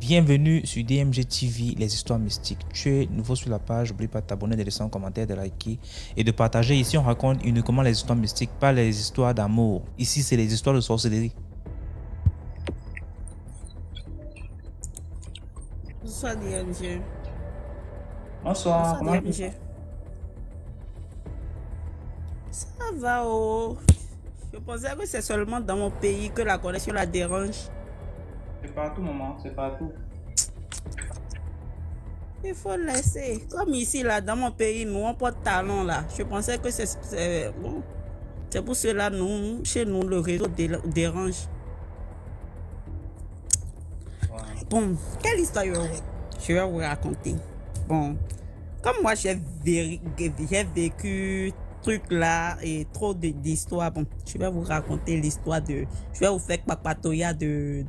Bienvenue sur DMG TV, les histoires mystiques. Tu es nouveau sur la page, n'oublie pas de t'abonner, de laisser un commentaire, de liker et de partager. Ici, on raconte uniquement les histoires mystiques, pas les histoires d'amour. Ici, c'est les histoires de sorcellerie. Bonsoir DMG. Bonsoir, comment DMG. Ça va, oh. Je pensais que c'est seulement dans mon pays que la connexion la dérange. C'est partout, maman, c'est partout. Il faut laisser. Comme ici, là, dans mon pays, nous, on porte talent, là. Je pensais que c'est bon. C'est pour cela, nous, chez nous, le réseau dérange. Ouais. Bon, quelle histoire je vais vous raconter. Bon, comme moi, j'ai vécu truc là et trop d'histoires. Bon, je vais vous raconter l'histoire de... Je vais vous faire papatoya de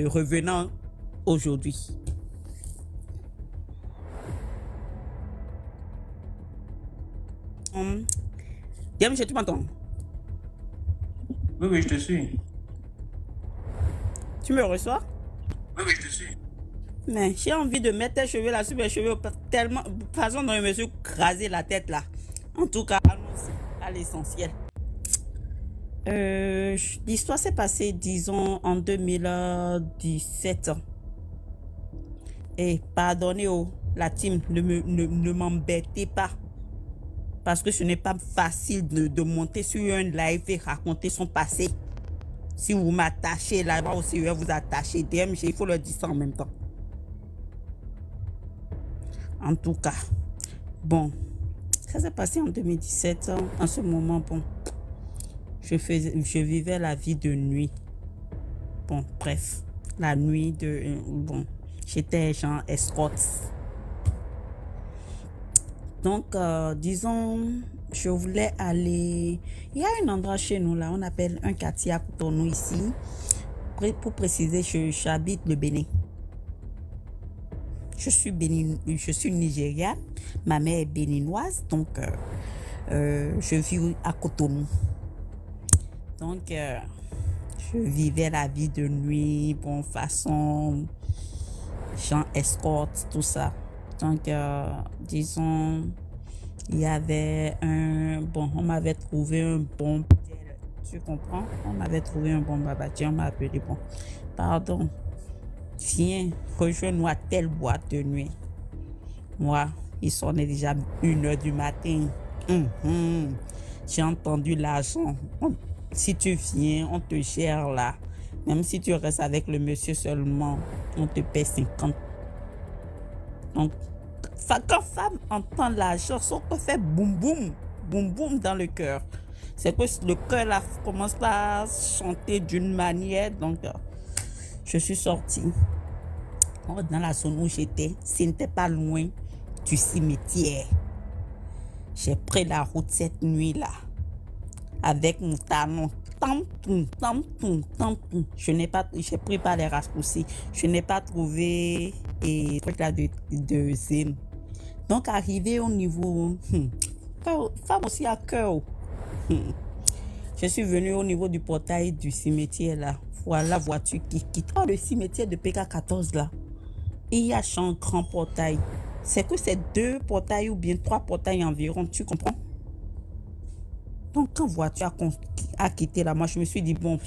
revenants aujourd'hui. Diam, tu m'entends? Oui, je te suis. Tu me reçois? Oui, je te suis. Mais j'ai envie de mettre tes cheveux là sur mes cheveux tellement façon dont je me suis crasé la tête là. En tout cas, allons-y à l'essentiel. L'histoire s'est passée, disons, en 2017. Et pardonnez la team, ne m'embêtez pas. Parce que ce n'est pas facile de monter sur un live et raconter son passé. Si vous m'attachez là, moi aussi je vais vous attacher. DMG, il faut le dire ça en même temps. En tout cas, bon, ça s'est passé en 2017. En ce moment, bon, je vivais la vie de nuit. Bon, bref, la nuit de... bon, j'étais genre escorte. Donc, disons, je voulais aller... Il y a un endroit chez nous, là, on appelle un quartier à Cotonou ici. Pour préciser, j'habite le Bénin. Je suis nigériane, ma mère est béninoise, donc je vis à Cotonou. Donc, je vivais la vie de nuit, bon, façon, gens escorte, tout ça. Donc, disons, il y avait bon, on m'avait trouvé un bon, tu comprends? On m'avait trouvé un bon babatier, on m'a appelé, bon, pardon. Viens, rejoins-nous à telle boîte de nuit. Moi, il sonnait déjà 1h du matin. J'ai entendu l'argent. Si tu viens, on te gère là. Même si tu restes avec le monsieur seulement, on te paie 50. Donc, quand femme entend l'argent, son cœur fait boum boum, boum boum dans le cœur. C'est que le cœur là commence à chanter d'une manière. Donc, je suis sortie. Dans la zone où j'étais, ce n'était pas loin du cimetière. J'ai pris la route cette nuit-là avec mon talon. J'ai pris par les raccourcis. Je n'ai pas trouvé truc là de zine. Donc, arrivé au niveau... femme aussi à cœur. Je suis venue au niveau du portail du cimetière là. Voilà la voiture qui quitte. Oh, le cimetière de PK14 là. Il y a un grand portail. C'est que c'est 2 portails ou bien 3 portails environ, tu comprends? Donc, quand voiture a quitté là, moi je me suis dit, bon,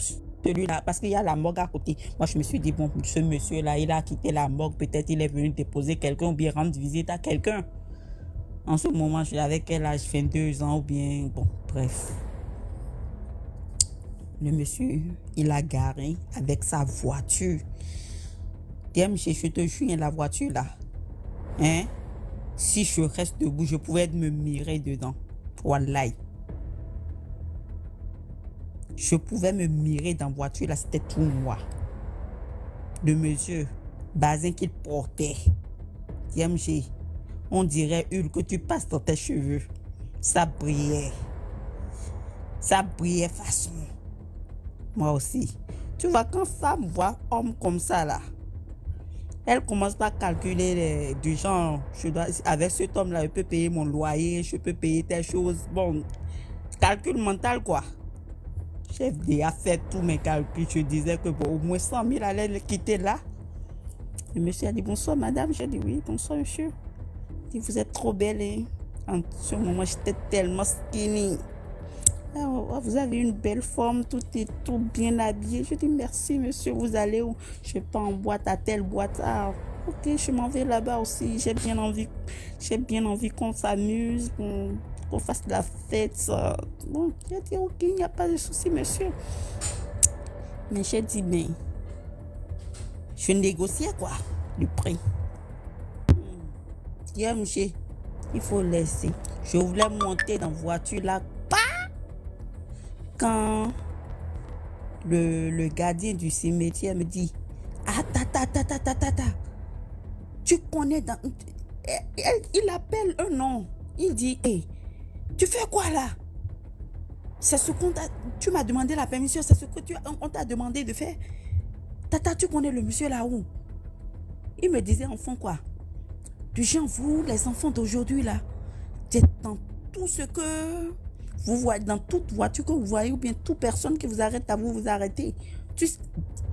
celui-là, parce qu'il y a la morgue à côté. Moi je me suis dit, bon, ce monsieur-là, il a quitté la morgue. Peut-être il est venu déposer quelqu'un ou bien rendre visite à quelqu'un. En ce moment, j'avais quel âge? 22 ans ou bien, bon, bref. Le monsieur, il a garé avec sa voiture. DMG, je te jure, la voiture là, hein, si je reste debout, je pouvais me mirer dedans. Wallahi. Je pouvais me mirer dans la voiture là, c'était tout noir. Le monsieur, basin qu'il portait, DMG, on dirait Hulk que tu passes dans tes cheveux. Ça brillait. Ça brillait façon. Moi aussi. Tu vois, quand femme voit homme comme ça là, elle commence par calculer du genre, avec cet homme-là, je peux payer mon loyer, je peux payer telle chose. Bon, calcul mental quoi. J'ai déjà fait tous mes calculs. Je disais que bon, au moins 100 000 allait le quitter là. Le monsieur a dit bonsoir madame. J'ai dit oui, bonsoir monsieur. Il dit vous êtes trop belle. Et en ce moment, j'étais tellement skinny. Ah, vous avez une belle forme, tout est tout bien habillé. Je dis merci monsieur, vous allez où? Je pars en boîte à telle boîte. Ah, ok, je m'en vais là-bas aussi. J'ai bien envie qu'on s'amuse, qu'on fasse de la fête. Ça. Bon, j'ai dit ok, il n'y a pas de souci monsieur. Mais j'ai dit mais je négociais quoi, le prix. Tiens monsieur, il faut laisser. Je voulais monter dans la voiture là. Quand le gardien du cimetière me dit ah ta, tu connais dans... Il appelle un nom. Il dit hey, tu fais quoi là? C'est ce qu'on t'a... Tu m'as demandé la permission, c'est ce que on t'a demandé de faire. Tata, tu connais le monsieur là-haut? Il me disait enfant quoi? Du genre vous, les enfants d'aujourd'hui là, c'est dans tout ce que... Vous voyez, dans toute voiture que vous voyez, ou bien toute personne qui vous arrête à vous, vous arrêtez.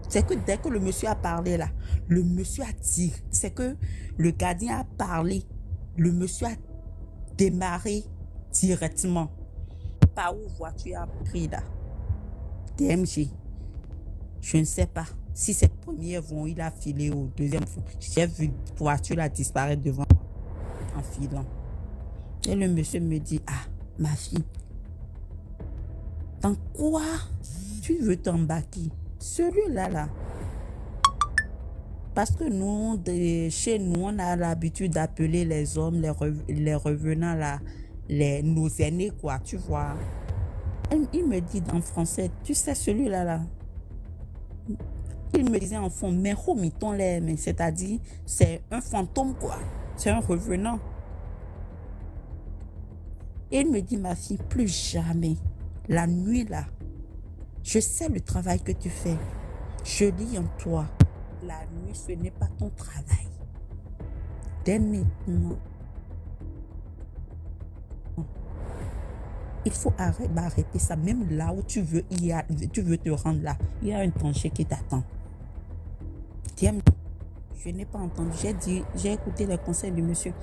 C'est que dès que le monsieur a parlé là, le monsieur a dit, c'est que le gardien a parlé, le monsieur a démarré directement. Par où voiture a pris là? DMG. Je ne sais pas. Si cette première vont, il a filé au deuxième vont. J'ai vu la voiture là disparaître devant moi en filant. Et le monsieur me dit, ah, ma fille, dans quoi tu veux t'embarquer? Celui-là, là. Parce que nous, chez nous, on a l'habitude d'appeler les hommes, les revenants, là, nos aînés, quoi, tu vois. Il me dit en français, tu sais, celui-là, là. Il me disait en fond, mais romiton les, mais c'est-à-dire, c'est un fantôme, quoi. C'est un revenant. Et il me dit, ma fille, plus jamais. La nuit là, je sais le travail que tu fais. Je lis en toi. La nuit, ce n'est pas ton travail. Dès maintenant, il faut arrêter ça. Même là où tu veux te rendre là, il y a un danger qui t'attend. Je n'ai pas entendu. J'ai écouté les conseils du monsieur.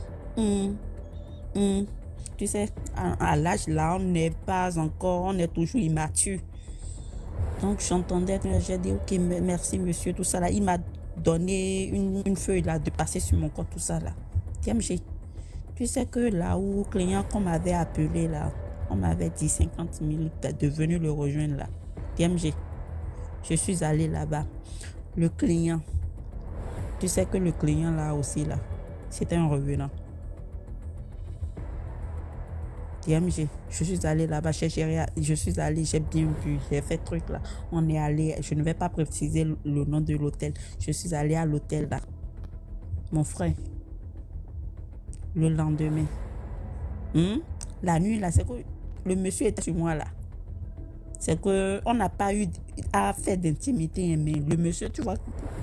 Tu sais, à l'âge là, on n'est pas encore, on est toujours immature. Donc j'entendais, j'ai dit ok, merci monsieur, tout ça là. Il m'a donné une feuille là de passer sur mon corps, tout ça là. TMG, tu sais que là où le client qu'on m'avait appelé là, on m'avait dit 50 000 de venir le rejoindre là. TMG, je suis allé là-bas. Le client, tu sais que le client là aussi là, c'était un revenant. DMG, je suis allé là-bas, je suis allé, j'ai bien vu, j'ai fait truc là. On est allé, je ne vais pas préciser le nom de l'hôtel. Je suis allé à l'hôtel là. Mon frère, le lendemain, la nuit là, c'est que le monsieur était sur moi là. C'est que on n'a pas eu à faire d'intimité, mais le monsieur, tu vois,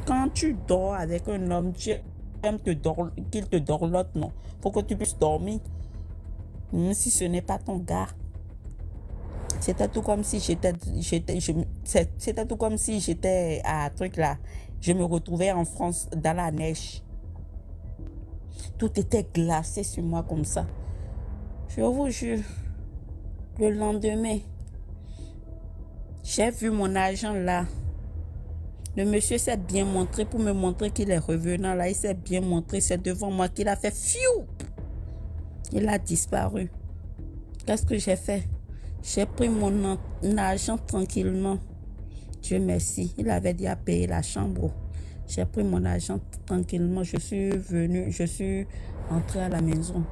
quand tu dors avec un homme, tu aimes qu'il te dorlote, non, pour que tu puisses dormir. Si ce n'est pas ton gars, c'était tout comme si c'était tout comme si j'étais à un truc là. Je me retrouvais en France dans la neige. Tout était glacé sur moi comme ça. Je vous jure, le lendemain, j'ai vu mon agent là. Le monsieur s'est bien montré pour me montrer qu'il est revenant là. Il s'est bien montré, c'est devant moi qu'il a fait fiou. Il a disparu. Qu'est-ce que j'ai fait? J'ai pris mon argent tranquillement. Dieu merci. Il avait dit à payer la chambre. J'ai pris mon argent tranquillement. Je suis entrée à la maison.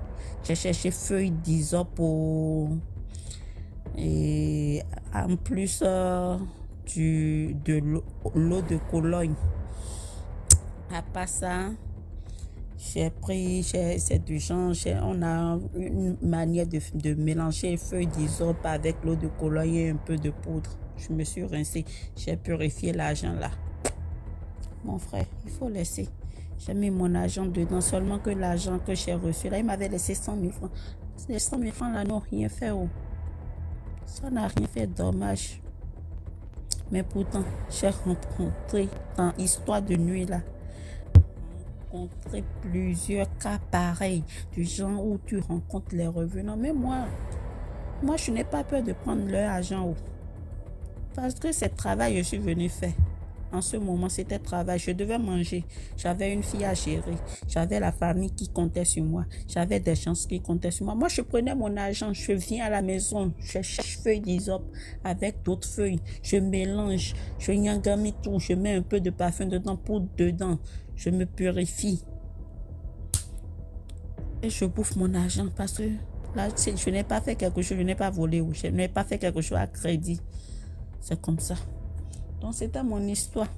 J'ai cherché feuille d'hysope et en plus de l'eau de Cologne. À part ça, j'ai pris, c'est du genre, on a une manière de mélanger feuilles d'hysope avec l'eau de Cologne et un peu de poudre. Je me suis rincée, j'ai purifié l'argent là. Mon frère, il faut laisser. J'ai mis mon argent dedans, seulement que l'argent que j'ai reçu là, il m'avait laissé 100 000 francs. Ces 100 000 francs là n'ont rien fait. Oh. Ça n'a rien fait, dommage. Mais pourtant, j'ai rencontré dans l'histoire de nuit là, rencontré plusieurs cas pareils, du genre où tu rencontres les revenants. Mais moi, je n'ai pas peur de prendre leur argent. Oh. Parce que c'est travail que je suis venu faire. En ce moment, c'était travail. Je devais manger. J'avais une fille à gérer. J'avais la famille qui comptait sur moi. J'avais des gens qui comptaient sur moi. Moi, je prenais mon argent. Je viens à la maison. Je cherche feuilles d'hysope avec d'autres feuilles. Je mélange. Je nyangami tout. Je mets un peu de parfum dedans, poudre dedans. Je me purifie. Et je bouffe mon argent parce que là, je n'ai pas fait quelque chose. Je n'ai pas volé ou je n'ai pas fait quelque chose à crédit. C'est comme ça. Donc, c'était mon histoire.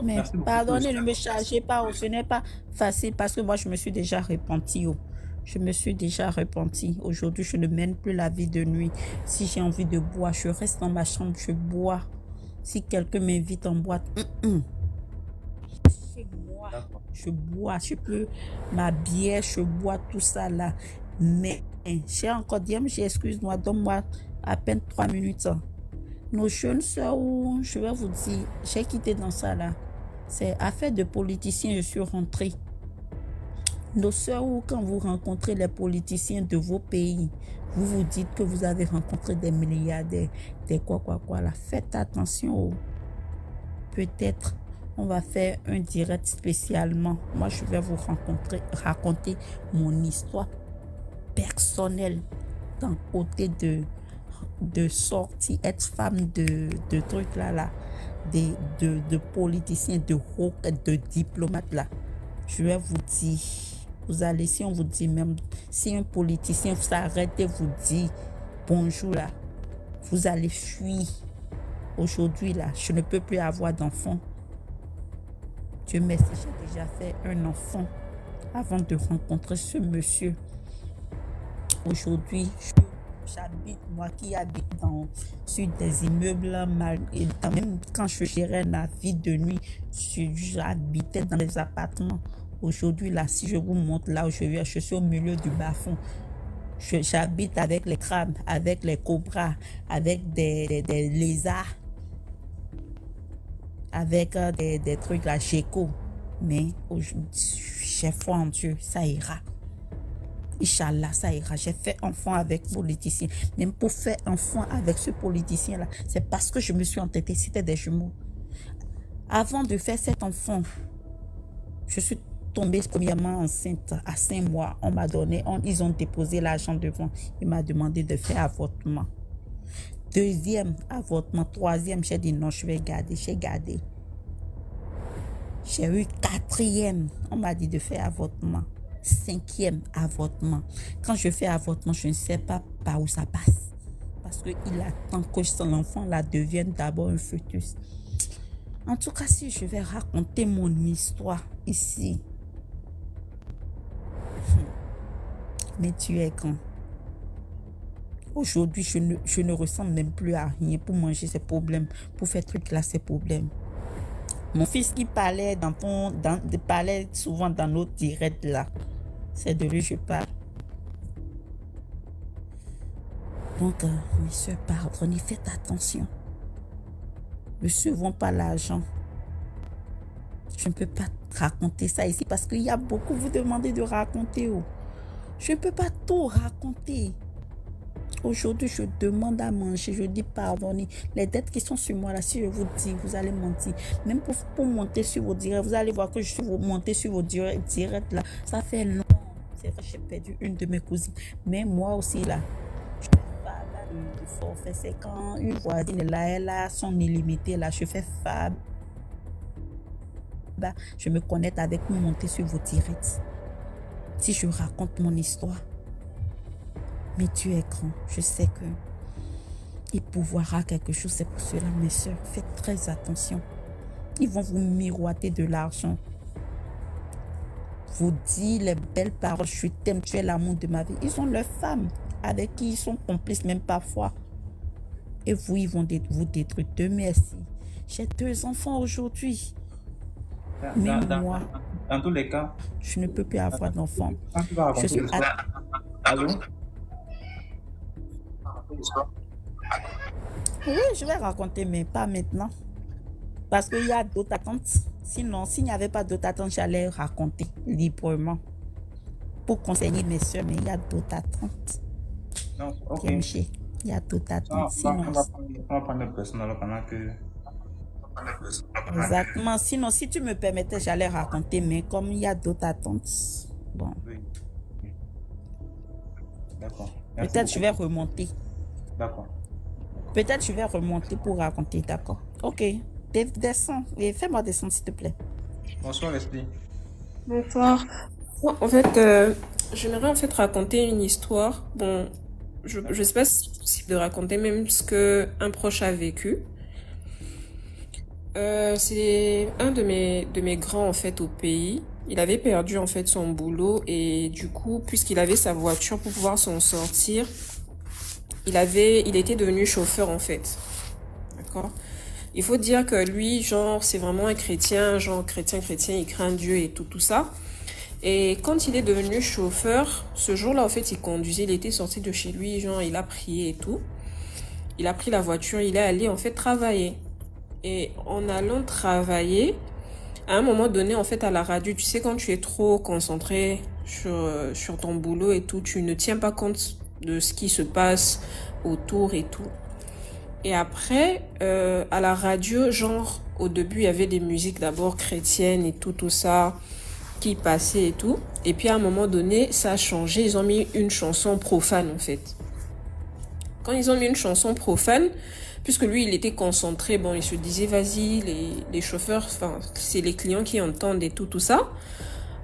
Mais pardonnez, ne me chargez pas. Ce n'est pas facile parce que moi, je me suis déjà repentie. Je me suis déjà repentie. Aujourd'hui, je ne mène plus la vie de nuit. Si j'ai envie de boire, je reste dans ma chambre, je bois. Si quelqu'un m'invite en boîte, chez moi, je bois. Je peux ma bière, je bois tout ça là. Mais j'ai encore dit, excuse-moi, donne-moi à peine 3 minutes. Nos jeunes sœurs, je vais vous dire, j'ai quitté dans ça là. C'est affaire de politiciens, je suis rentrée. Nos sœurs, quand vous rencontrez les politiciens de vos pays, vous vous dites que vous avez rencontré des milliardaires, des quoi là. Faites attention. Peut-être on va faire un direct spécialement. Moi, je vais vous raconter mon histoire personnelle d'un côté de sortie, être femme de trucs là, de politiciens, de diplomates là. Je vais vous dire, vous allez, si on vous dit même, si un politicien vous arrête et vous dit bonjour là, vous allez fuir. Aujourd'hui là, je ne peux plus avoir d'enfant. Dieu merci, j'ai déjà fait un enfant avant de rencontrer ce monsieur. Aujourd'hui, j'habite, moi qui habite sur des immeubles mal, et même quand je gérais la vie de nuit, j'habitais dans des appartements. Aujourd'hui, là, si je vous montre là où je suis au milieu du bas-fond. J'habite avec les crabes, avec les cobras, avec des lézards, avec des trucs là, géco. Mais j'ai foi en Dieu, ça ira. Inch'Allah, ça ira. J'ai fait enfant avec ce politicien. Même pour faire enfant avec ce politicien-là, c'est parce que je me suis entêtée. C'était des jumeaux. Avant de faire cet enfant, je suis tombée premièrement enceinte à 5 mois. On m'a donné, ils ont déposé l'argent devant. Il m'a demandé de faire avortement. Deuxième avortement. Troisième, j'ai dit non, je vais garder. J'ai gardé. J'ai eu quatrième. On m'a dit de faire avortement. Cinquième avortement. Quand je fais avortement, je ne sais pas par où ça passe. Parce qu'il attend que son enfant là devienne d'abord un fœtus. En tout cas, si je vais raconter mon histoire ici. Mais tu es grand. Aujourd'hui, je ne ressemble même plus à rien. Pour manger, c'est problème. Pour faire truc là, c'est problème. Mon fils qui parlait parlait souvent dans notre direct là. C'est de lui que je parle. Donc, mes soeurs, pardonnez, faites attention. Ne recevons pas l'argent. Je ne peux pas raconter ça ici parce qu'il y a beaucoup vous demandez de raconter. Je ne peux pas tout raconter. Aujourd'hui, je demande à manger, je dis pardonnez. Les dettes qui sont sur moi là, si je vous dis, vous allez mentir. Même pour monter sur vos directs, vous allez voir que je suis monté sur vos directs là. Ça fait longtemps. C'est vrai, j'ai perdu une de mes cousines. Mais moi aussi là, je fais pas de forfait. C'est quand une voisine là, elle a son illimité là, je fais fab. Je me connecte avec vous, monter sur vos directs. Si je raconte mon histoire. Mais tu es grand. Je sais que il pourvoira quelque chose. C'est pour cela, mes soeurs, faites très attention. Ils vont vous miroiter de l'argent. Vous dire les belles paroles. Je t'aime, tu es l'amour de ma vie. Ils ont leurs femmes avec qui ils sont complices même parfois. Et vous, ils vont vous détruire. Dieu merci. J'ai 2 enfants aujourd'hui. Mais moi, dans tous les cas, je ne peux plus avoir d'enfants. Je suis allô? Oui, je vais raconter, mais pas maintenant. Parce qu'il y a d'autres attentes. Sinon, s'il n'y avait pas d'autres attentes, j'allais raconter librement pour conseiller mes soeurs, mais il y a d'autres attentes. Non, ok. KMG, il y a d'autres attentes. Sinon, On va prendre le personnel pendant que... exactement. Sinon, si tu me permettais, j'allais raconter, mais comme il y a d'autres attentes, bon, Oui. D'accord. Merci peut-être je beaucoup. vais remonter. D'accord. Peut-être je vais remonter pour raconter, d'accord. Ok, descends et fais-moi descendre, s'il te plaît. Bonsoir, Leslie. Bonsoir. Moi, en fait, j'aimerais en fait raconter une histoire. Bon, je sais pas si c'est possible de raconter même ce que un proche a vécu. C'est un de mes grands en fait au pays. Il avait perdu en fait son boulot et du coup, puisqu'il avait sa voiture pour pouvoir s'en sortir, il était devenu chauffeur en fait. D'accord? Il faut dire que lui, genre, c'est vraiment un chrétien, genre chrétien, il craint Dieu et tout ça. Et quand il est devenu chauffeur, ce jour-là, en fait, il conduisait, il était sorti de chez lui, genre, il a prié et tout. Il a pris la voiture, il est allé, en fait, travailler. Et en allant travailler, à un moment donné, en fait, à la radio, tu sais, quand tu es trop concentré sur ton boulot et tout, tu ne tiens pas compte de ce qui se passe autour et tout. Et après, à la radio, genre, au début, il y avait des musiques d'abord chrétiennes et tout ça qui passaient et tout. Et puis, à un moment donné, ça a changé. Ils ont mis une chanson profane, en fait. Quand ils ont mis une chanson profane, puisque lui, il était concentré, bon, il se disait, vas-y, les chauffeurs, enfin, c'est les clients qui entendent et tout ça.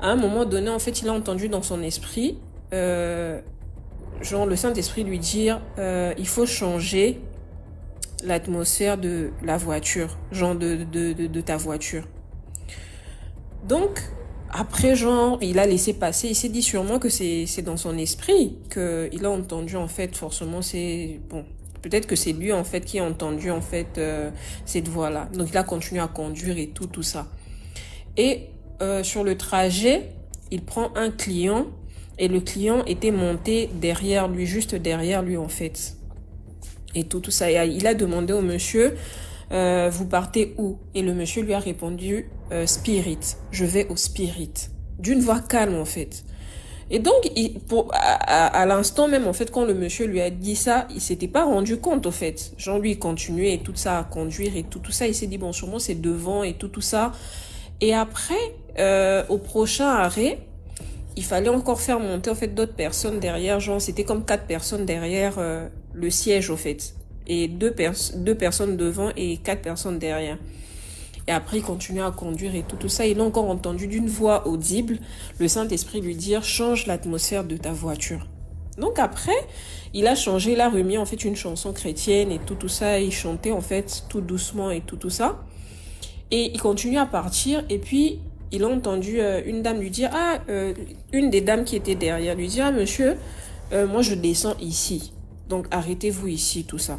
À un moment donné, en fait, il a entendu dans son esprit, genre, le Saint-Esprit lui dire, il faut changer l'atmosphère de la voiture, genre de ta voiture. Donc, après, genre, il a laissé passer, il s'est dit sûrement que c'est dans son esprit qu'il a entendu, en fait, forcément, c'est, bon, peut-être que c'est lui, en fait, qui a entendu, en fait, cette voix-là. Donc, il a continué à conduire et tout ça. Et sur le trajet, il prend un client et le client était monté derrière lui, juste derrière lui, en fait. Et tout ça. Et il a demandé au monsieur, vous partez où? Et le monsieur lui a répondu, Spirit. Je vais au Spirit. D'une voix calme, en fait. Et donc, à l'instant même, en fait, quand le monsieur lui a dit ça, il s'était pas rendu compte, en fait. Genre, lui, il continuait et tout ça à conduire et tout ça. Il s'est dit, bon, sûrement, c'est devant et tout ça. Et après, au prochain arrêt, il fallait encore faire monter, en fait, d'autres personnes derrière. Genre, c'était comme 4 personnes derrière le siège, en fait. Et deux personnes devant et 4 personnes derrière. Et après, il continue à conduire et tout ça. Il a encore entendu d'une voix audible le Saint-Esprit lui dire, change l'atmosphère de ta voiture. Donc après, il a changé, il a remis, en fait, une chanson chrétienne et tout ça. Il chantait, en fait, tout doucement et tout ça. Et il continue à partir. Et puis, il a entendu une dame lui dire, une des dames qui était derrière lui dire, monsieur, moi je descends ici. Donc arrêtez-vous ici, tout ça.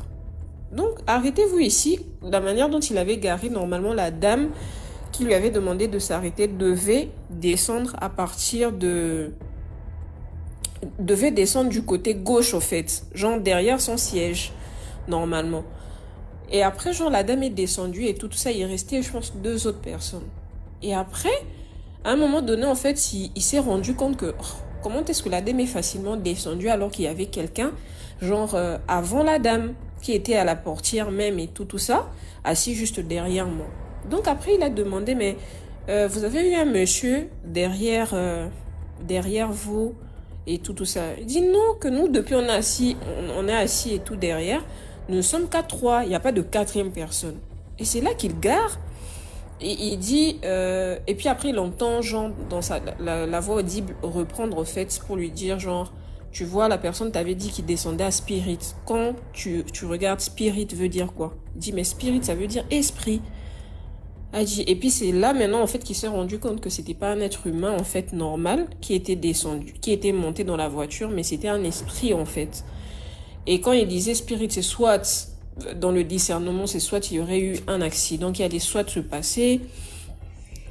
Donc arrêtez-vous ici. La manière dont il avait garé, normalement la dame qui lui avait demandé de s'arrêter devait descendre devait descendre du côté gauche, au fait. Genre derrière son siège, normalement. Et après, genre, la dame est descendue et tout ça, il restait, je pense, 2 autres personnes. Et après, à un moment donné, en fait, il s'est rendu compte que, comment est-ce que la dame est facilement descendue alors qu'il y avait quelqu'un, genre, avant la dame, qui était à la portière même et tout ça, assis juste derrière moi. Donc après, il a demandé, mais vous avez eu un monsieur derrière vous et tout ça. Il dit non, que nous, depuis on est assis et tout derrière, nous ne sommes qu'à 3, il n'y a pas de 4e personne. Et c'est là qu'il gare. Et il dit, et puis après il entend genre dans la voix audible reprendre au fait pour lui dire genre, tu vois, la personne t'avait dit qu'il descendait à Spirit. Quand tu regardes Spirit veut dire quoi? Il dit, mais Spirit ça veut dire esprit. Elle dit, et puis c'est là maintenant en fait qu'il s'est rendu compte que c'était pas un être humain en fait normal qui était descendu, qui était monté dans la voiture, mais c'était un esprit en fait. Et quand il disait Spirit, c'est soit dans le discernement, c'est soit il y aurait eu un accident qui allait soit se passer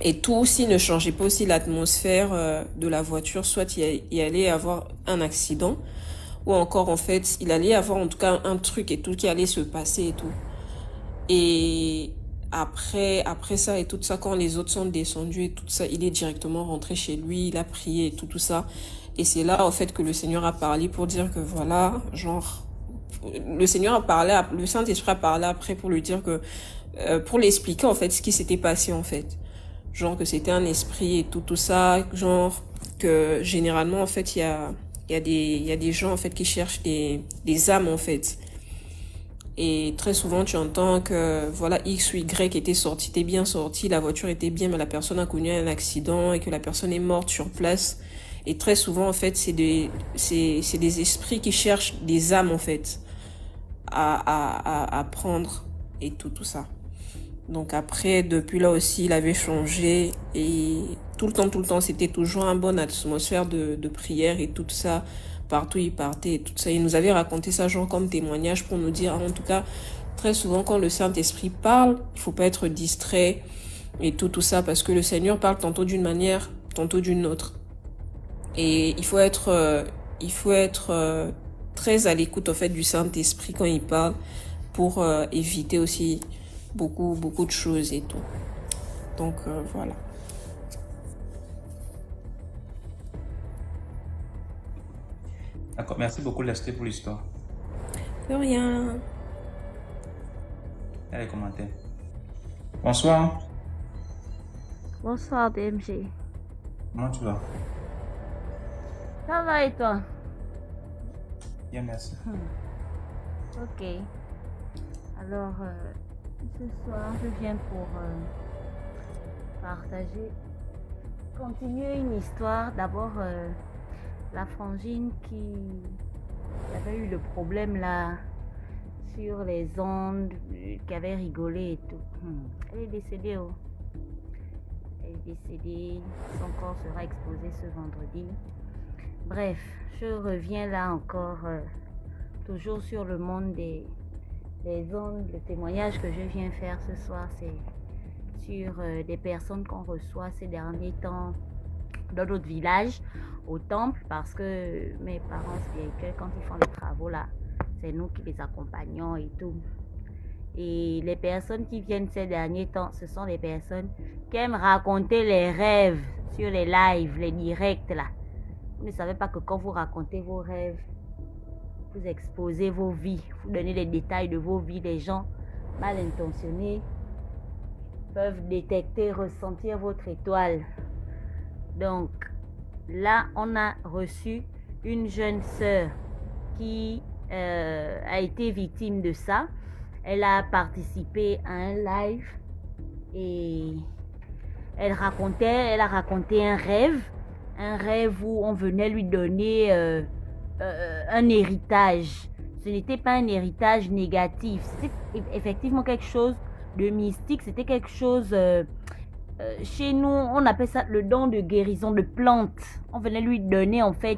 et tout aussi ne changeait pas aussi l'atmosphère de la voiture, soit il y allait avoir un accident, ou encore en fait il allait y avoir en tout cas un truc et tout qui allait se passer et tout. Et après ça et tout ça, quand les autres sont descendus et tout ça, il est directement rentré chez lui, il a prié et tout ça. Et c'est là en fait que le Seigneur a parlé pour dire que voilà, genre le Seigneur a parlé, le Saint-Esprit a parlé après pour lui dire que pour l'expliquer en fait ce qui s'était passé en fait. Genre que c'était un esprit et tout ça, genre que généralement en fait il y a des gens en fait qui cherchent des âmes en fait. Et très souvent tu entends que voilà X ou Y était sorti, était bien sorti, la voiture était bien mais la personne a connu un accident et que la personne est morte sur place. Et très souvent en fait c'est des esprits qui cherchent des âmes en fait à prendre et tout ça. Donc après, depuis là aussi, il avait changé et tout le temps, c'était toujours une bonne atmosphère de prière et tout ça. Partout, il partait et tout ça. Il nous avait raconté ça genre comme témoignage pour nous dire, en tout cas, très souvent quand le Saint-Esprit parle, il faut pas être distrait et tout ça parce que le Seigneur parle tantôt d'une manière, tantôt d'une autre. Et il faut être très à l'écoute en fait du Saint-Esprit quand il parle pour éviter aussi beaucoup de choses et tout. Donc voilà. D'accord, merci beaucoup Leslie pour l'histoire. De rien. Et les commentaires. Bonsoir. Bonsoir DMG. Comment tu vas? Ça va et toi? Bien, merci. Ok. Alors, ce soir, je viens pour partager, continuer une histoire. D'abord, la frangine qui avait eu le problème là sur les ondes, qui avait rigolé et tout. Elle est décédée. Oh. Elle est décédée. Son corps sera exposé ce vendredi. Bref, je reviens là encore, toujours sur le monde des ondes. Le témoignage que je viens faire ce soir, c'est sur des personnes qu'on reçoit ces derniers temps dans notre village, au temple, parce que mes parents spirituels, quand ils font les travaux là, c'est nous qui les accompagnons et tout. Et les personnes qui viennent ces derniers temps, ce sont des personnes qui aiment raconter les rêves sur les lives, les directs là. Vous ne savez pas que quand vous racontez vos rêves, vous exposez vos vies, vous donnez les détails de vos vies, les gens mal intentionnés peuvent détecter, ressentir votre étoile. Donc là, on a reçu une jeune sœur qui a été victime de ça. Elle a participé à un live et elle a raconté un rêve où on venait lui donner un héritage. Ce n'était pas un héritage négatif, c'était effectivement quelque chose de mystique, c'était quelque chose, chez nous on appelle ça le don de guérison de plantes. On venait lui donner en fait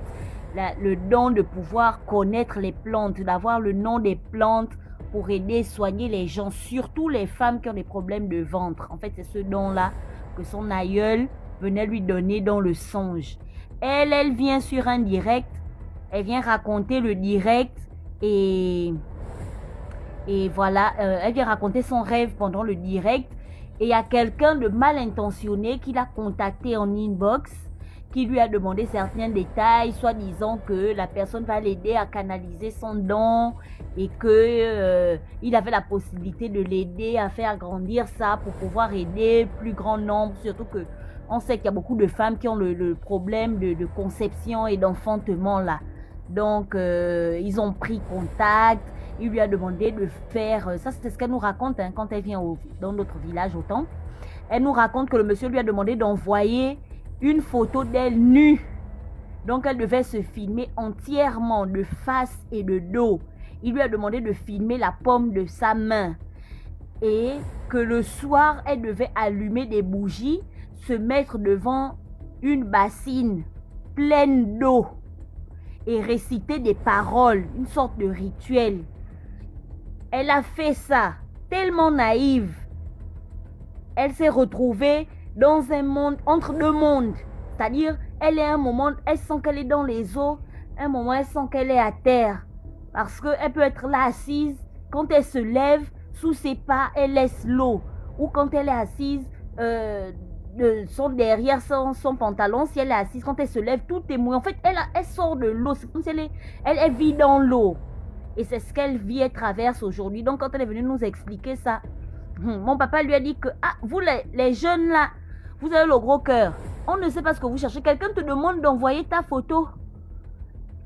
le don de pouvoir connaître les plantes, d'avoir le nom des plantes pour aider, soigner les gens, surtout les femmes qui ont des problèmes de ventre. En fait, c'est ce don-là que son aïeul venait lui donner dans le songe. Elle vient sur un direct, elle vient raconter le direct et voilà, elle vient raconter son rêve pendant le direct et il y a quelqu'un de mal intentionné qui l'a contacté en inbox, qui lui a demandé certains détails, soit disant que la personne va l'aider à canaliser son don et que il avait la possibilité de l'aider à faire grandir ça pour pouvoir aider plus grand nombre, surtout que on sait qu'il y a beaucoup de femmes qui ont le problème de conception et d'enfantement là. Donc ils ont pris contact, il lui a demandé de faire, ça c'est ce qu'elle nous raconte hein, quand elle vient dans notre village au temple. Elle nous raconte que le monsieur lui a demandé d'envoyer une photo d'elle nue. Donc elle devait se filmer entièrement de face et de dos. Il lui a demandé de filmer la paume de sa main. Et que le soir, elle devait allumer des bougies, se mettre devant une bassine pleine d'eau et réciter des paroles, une sorte de rituel. Elle a fait ça, tellement naïve. Elle s'est retrouvée dans un monde, entre deux mondes. C'est-à-dire, elle est un moment, elle sent qu'elle est dans les eaux. à un moment, elle sent qu'elle est à terre. Parce qu'elle peut être là assise, quand elle se lève, sous ses pas, elle laisse l'eau. Ou quand elle est assise, son derrière son pantalon, si elle est assise, quand elle se lève, tout est mouillé. En fait, elle sort de l'eau. C'est comme si elle vit dans l'eau. Et c'est ce qu'elle vit, elle traverse aujourd'hui. Donc, quand elle est venue nous expliquer ça, mon papa lui a dit que, ah, vous les jeunes là, vous avez le gros cœur. On ne sait pas ce que vous cherchez. Quelqu'un te demande d'envoyer ta photo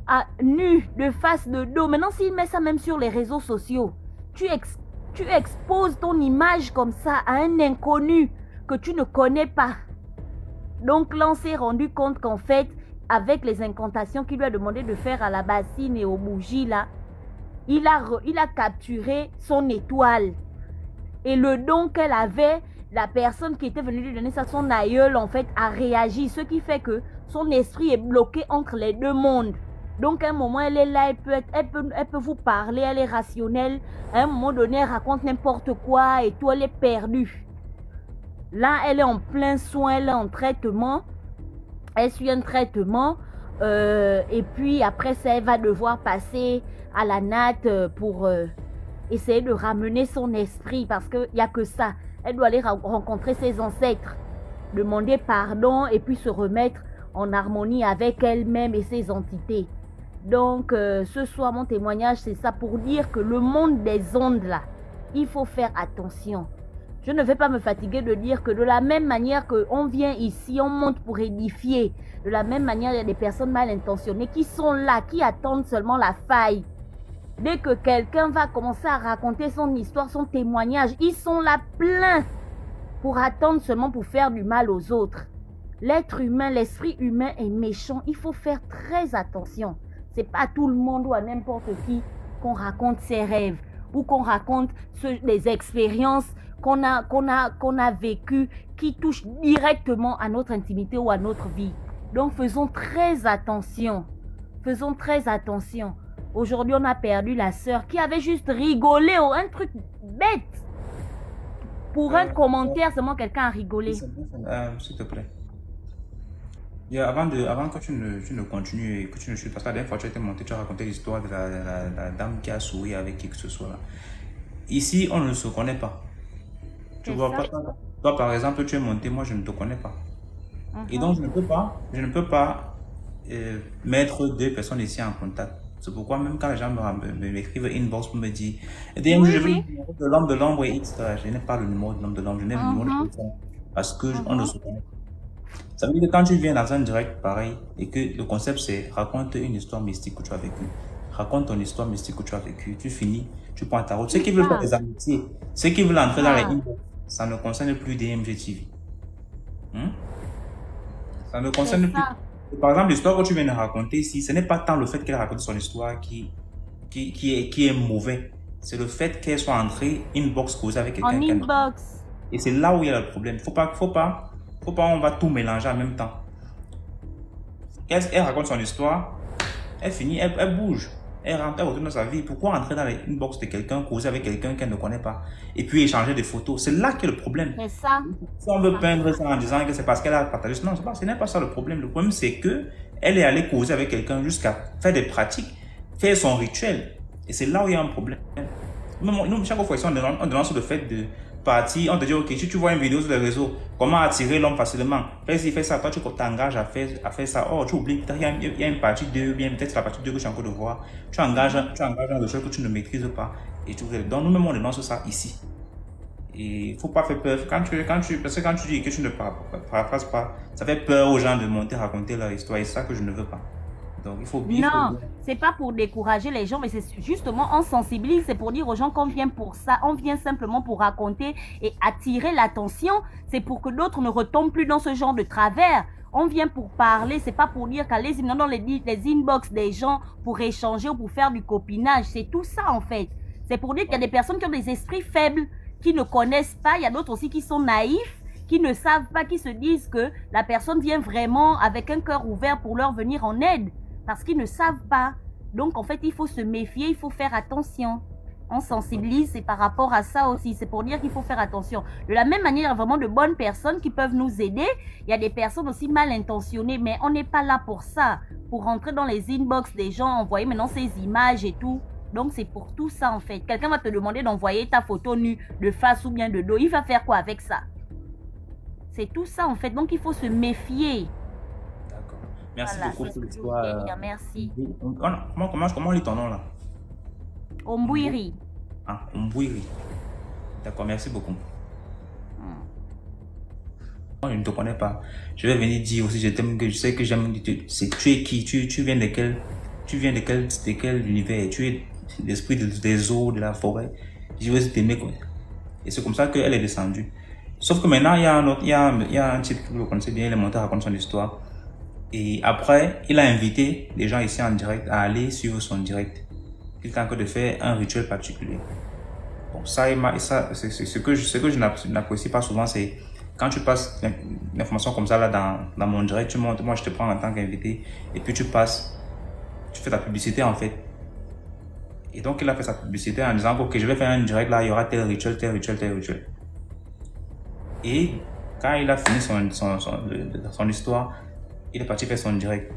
à nu, de face, de dos. Maintenant, s'il met ça même sur les réseaux sociaux, tu exposes ton image comme ça à un inconnu que tu ne connais pas. Donc là, on s'est rendu compte qu'en fait, avec les incantations qu'il lui a demandé de faire à la bassine et aux bougies là, il a capturé son étoile. Et le don qu'elle avait, la personne qui était venue lui donner ça, son aïeul, en fait, a réagi. Ce qui fait que son esprit est bloqué entre les deux mondes. Donc, à un moment, elle est là, elle peut vous parler, elle est rationnelle. À un moment donné, elle raconte n'importe quoi et tout, elle est perdue. Là, elle est en plein soin, elle est en traitement. Elle suit un traitement. Et puis, après ça, elle va devoir passer à la natte pour essayer de ramener son esprit. Parce qu'il n'y a que ça. Elle doit aller rencontrer ses ancêtres, demander pardon et puis se remettre en harmonie avec elle-même et ses entités. Donc, ce soir, mon témoignage, c'est ça pour dire que le monde des ondes, là, il faut faire attention. Je ne vais pas me fatiguer de dire que de la même manière qu'on vient ici, on monte pour édifier. De la même manière, il y a des personnes mal intentionnées qui sont là, qui attendent seulement la faille. Dès que quelqu'un va commencer à raconter son histoire, son témoignage, ils sont là pleins pour attendre seulement pour faire du mal aux autres. L'être humain, l'esprit humain est méchant. Il faut faire très attention. C'est pas à tout le monde ou à n'importe qui qu'on raconte ses rêves ou qu'on raconte les expériences qu'on a vécues qui touchent directement à notre intimité ou à notre vie. Donc faisons très attention. Faisons très attention. Aujourd'hui, on a perdu la sœur qui avait juste rigolé, un truc bête. Pour un commentaire, seulement quelqu'un a rigolé. S'il te plaît. Avant que tu ne continues et que tu ne chutes, parce que la dernière fois tu as été monté, tu as raconté l'histoire de la dame qui a souri avec qui que ce soit là. Ici, on ne se connaît pas. Tu vois pas. Toi, par exemple, tu es monté, moi je ne te connais pas. Et donc, je ne peux pas mettre deux personnes ici en contact. C'est pourquoi même quand les gens m'écrivent inbox pour me dire je veux le numéro de l'homme de l'ombre et X, je n'ai pas le numéro de l'homme de l'ombre, je n'ai le numéro de téléphone parce que on ne se connaît pas. Ça veut dire que quand tu viens dans un direct pareil et que le concept c'est raconte une histoire mystique que tu as vécue, raconte ton histoire mystique que tu as vécue, tu finis, tu prends ta route. Ceux qui veulent faire des amitiés, ceux qui veulent entrer dans les inbox, ça ne concerne plus DMG TV. Ça ne concerne plus. Par exemple, l'histoire que tu viens de raconter ici, ce n'est pas tant le fait qu'elle raconte son histoire qui est mauvais. C'est le fait qu'elle soit entrée inbox causée avec quelqu'un. En inbox. Et c'est là où il y a le problème. Faut pas, on va tout mélanger en même temps. Elle raconte son histoire, elle finit, elle bouge. Elle rentre, elle retourne dans sa vie. Pourquoi entrer dans les inbox de quelqu'un, causer avec quelqu'un qu'elle ne connaît pas et puis échanger des photos? C'est là qu'est le problème. C'est ça. Si on veut peindre ça en disant que c'est parce qu'elle a partagé, non, ce n'est pas ça le problème. Le problème, c'est que elle est allée causer avec quelqu'un jusqu'à faire des pratiques, faire son rituel. Et c'est là où il y a un problème. Nous, chaque fois, on dénonce le fait de partir, on te dit, ok, si tu vois une vidéo sur les réseaux, comment attirer l'homme facilement, fais ça, toi tu t'engages à faire ça, oh tu oublies, peut-être il y a une partie 2, bien peut-être la partie 2 que je suis encore de voir, tu engages dans des choses que tu ne maîtrises pas, et donc nous-mêmes on dénonce ça ici. Et il ne faut pas faire peur, parce que quand tu dis que tu ne paraphrases pas, ça fait peur aux gens de monter raconter leur histoire, et c'est ça que je ne veux pas. Donc, il faut bien. Non, c'est pas pour décourager les gens, mais c'est justement on sensibilise, c'est pour dire aux gens qu'on vient pour ça, on vient simplement pour raconter et attirer l'attention. C'est pour que d'autres ne retombent plus dans ce genre de travers. On vient pour parler, c'est pas pour dire qu'allez dans les inbox des gens pour échanger ou pour faire du copinage. C'est tout ça en fait. C'est pour dire qu'il y a des personnes qui ont des esprits faibles, qui ne connaissent pas. Il y a d'autres aussi qui sont naïfs, qui ne savent pas, qui se disent que la personne vient vraiment avec un cœur ouvert pour leur venir en aide. Parce qu'ils ne savent pas. Donc, en fait, il faut se méfier, il faut faire attention. On sensibilise, c'est par rapport à ça aussi. C'est pour dire qu'il faut faire attention. De la même manière, il y a vraiment de bonnes personnes qui peuvent nous aider. Il y a des personnes aussi mal intentionnées, mais on n'est pas là pour ça. Pour rentrer dans les inbox des gens, envoyer maintenant ces images et tout. Donc, c'est pour tout ça, en fait. Quelqu'un va te demander d'envoyer ta photo nue de face ou bien de dos. Il va faire quoi avec ça? C'est tout ça, en fait. Donc, il faut se méfier. D'accord. Merci Voilà, beaucoup c'est pour ce que je voulais l'histoire. dire. Merci. Comment on lit ton nom là? Ombouiri. Ah, Ombouiri. D'accord, merci beaucoup. Moi, je ne te connais pas. Je vais venir dire aussi, je t'aime, que je sais que j'aime. Tu es qui? Tu viens de quel univers? Tu es l'esprit des eaux, de la forêt. Je veux t'aimer. Et c'est comme ça qu'elle est descendue. Sauf que maintenant, il y a un autre, il y a un type que vous le connaissez bien, il est monté à raconter son histoire. Et après, il a invité les gens ici en direct à aller suivre son direct. Il est en train de faire un rituel particulier. Bon, ça, c'est ce que je n'apprécie pas souvent, c'est quand tu passes l'information comme ça là dans mon direct, tu montes, moi je te prends en tant qu'invité, et puis tu passes, tu fais ta publicité en fait. Et donc il a fait sa publicité en disant ok, je vais faire un direct là, il y aura tel rituel, tel rituel, tel rituel. Et quand il a fini son histoire, il est parti faire son direct.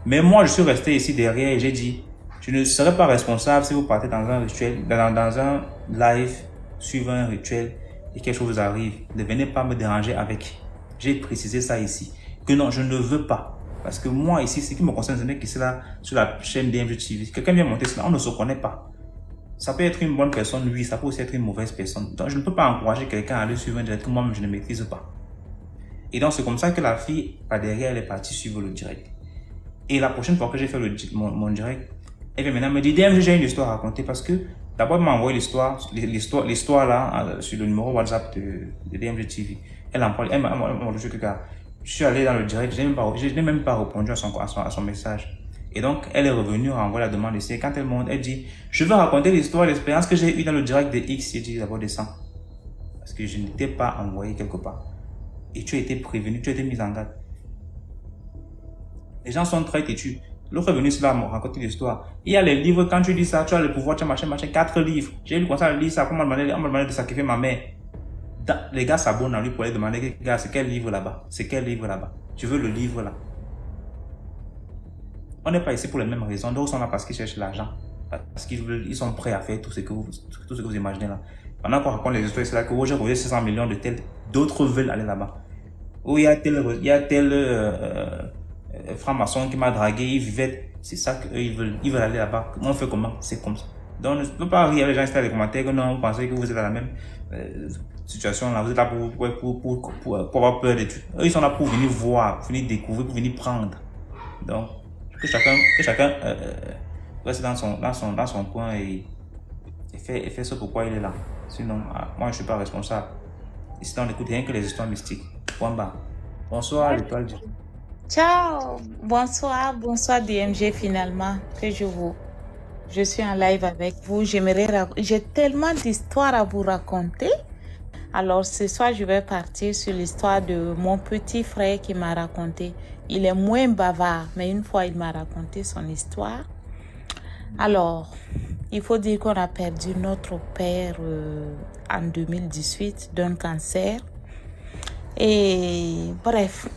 Mais moi je suis resté ici derrière et j'ai dit, je ne serai pas responsable si vous partez dans un rituel, dans un live, suivant un rituel et quelque chose vous arrive. Ne venez pas me déranger avec. J'ai précisé ça ici. Que non, je ne veux pas. Parce que moi ici, ce qui me concerne, ce n'est que c'est là sur la chaîne DMG TV. Quelqu'un vient monter cela, on ne se connaît pas. Ça peut être une bonne personne, oui, ça peut aussi être une mauvaise personne. Donc je ne peux pas encourager quelqu'un à aller suivre un direct que moi-même je ne maîtrise pas. Et donc c'est comme ça que la fille, par derrière, elle est partie suivre le direct. Et la prochaine fois que j'ai fait mon direct, elle vient maintenant me dire, DMG, j'ai une histoire à raconter parce que d'abord, elle m'a envoyé l'histoire là, sur le numéro WhatsApp de DMG TV. Elle en parle, elle m'a dit que je suis allé dans le direct, je n'ai même pas répondu à son message. Et donc, elle est revenue renvoyer la demande ici. Et quand elle monte, elle dit, je veux raconter l'histoire, l'expérience que j'ai eue dans le direct de X. J'ai dit, d'abord descends. Parce que je n'étais pas envoyé quelque part. Et tu as été prévenu, tu as été mis en garde. Les gens sont très têtus. L'autre est venu cela me raconter l'histoire. Il y a les livres, quand tu lis ça, tu as le pouvoir, tu as machin, 4 livres. J'ai lu comme ça, lire ça, on m'a demandé de sacrifier ma mère. Les gars s'abonnent à lui pour aller demander, gars, c'est quel livre là-bas? C'est quel livre là-bas? Tu veux le livre là? On n'est pas ici pour les mêmes raisons. D'autres sont là parce qu'ils cherchent l'argent. Parce qu'ils sont prêts à faire tout ce que vous imaginez là. Pendant qu'on raconte les histoires, c'est là que oh, j'ai posé 600 millions de tels. D'autres veulent aller là-bas. Ou il y a tel franc-maçon qui m'a dragué, il vivait. C'est ça qu'eux ils veulent. Ils veulent aller là-bas. On fait comment? C'est comme ça. Donc, ne peut pas rire les gens ici dans les commentaires que non, vous pensez que vous êtes dans la même situation là. Vous êtes là pour avoir peur des trucs. Eux, ils sont là pour venir voir, pour venir découvrir, pour venir prendre. Donc, que chacun reste dans son coin et fait ce pourquoi il est là. Sinon, moi, je ne suis pas responsable. Ici, on n'écoute rien que les histoires mystiques. Point barre. Bonsoir, l'étoile du... Ciao, bonsoir DMG finalement que je suis en live avec vous. J'ai tellement d'histoires à vous raconter. Alors ce soir, je vais partir sur l'histoire de mon petit frère qui m'a raconté. Il est moins bavard, mais une fois il m'a raconté son histoire. Alors, il faut dire qu'on a perdu notre père en 2018 d'un cancer. Et bref.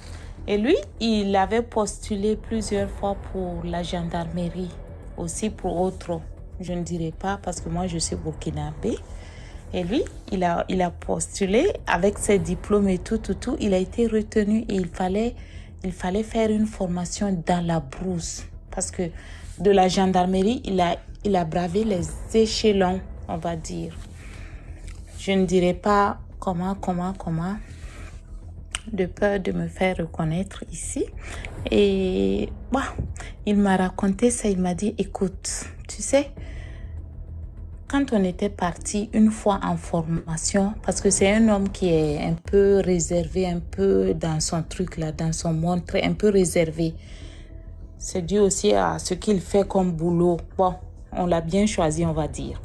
Et lui, il avait postulé plusieurs fois pour la gendarmerie, aussi pour autre. Je ne dirai pas parce que moi, je suis burkinabé. Et lui, il a postulé avec ses diplômes et tout. Il a été retenu et il fallait faire une formation dans la brousse. Parce que de la gendarmerie, il a bravé les échelons, on va dire. Je ne dirai pas comment. De peur de me faire reconnaître ici. Et il m'a raconté ça, il m'a dit, écoute, tu sais, quand on était parti une fois en formation, parce que c'est un homme qui est un peu réservé, un peu dans son truc là, dans son monde, un peu réservé. C'est dû aussi à ce qu'il fait comme boulot. Bon, on l'a bien choisi, on va dire.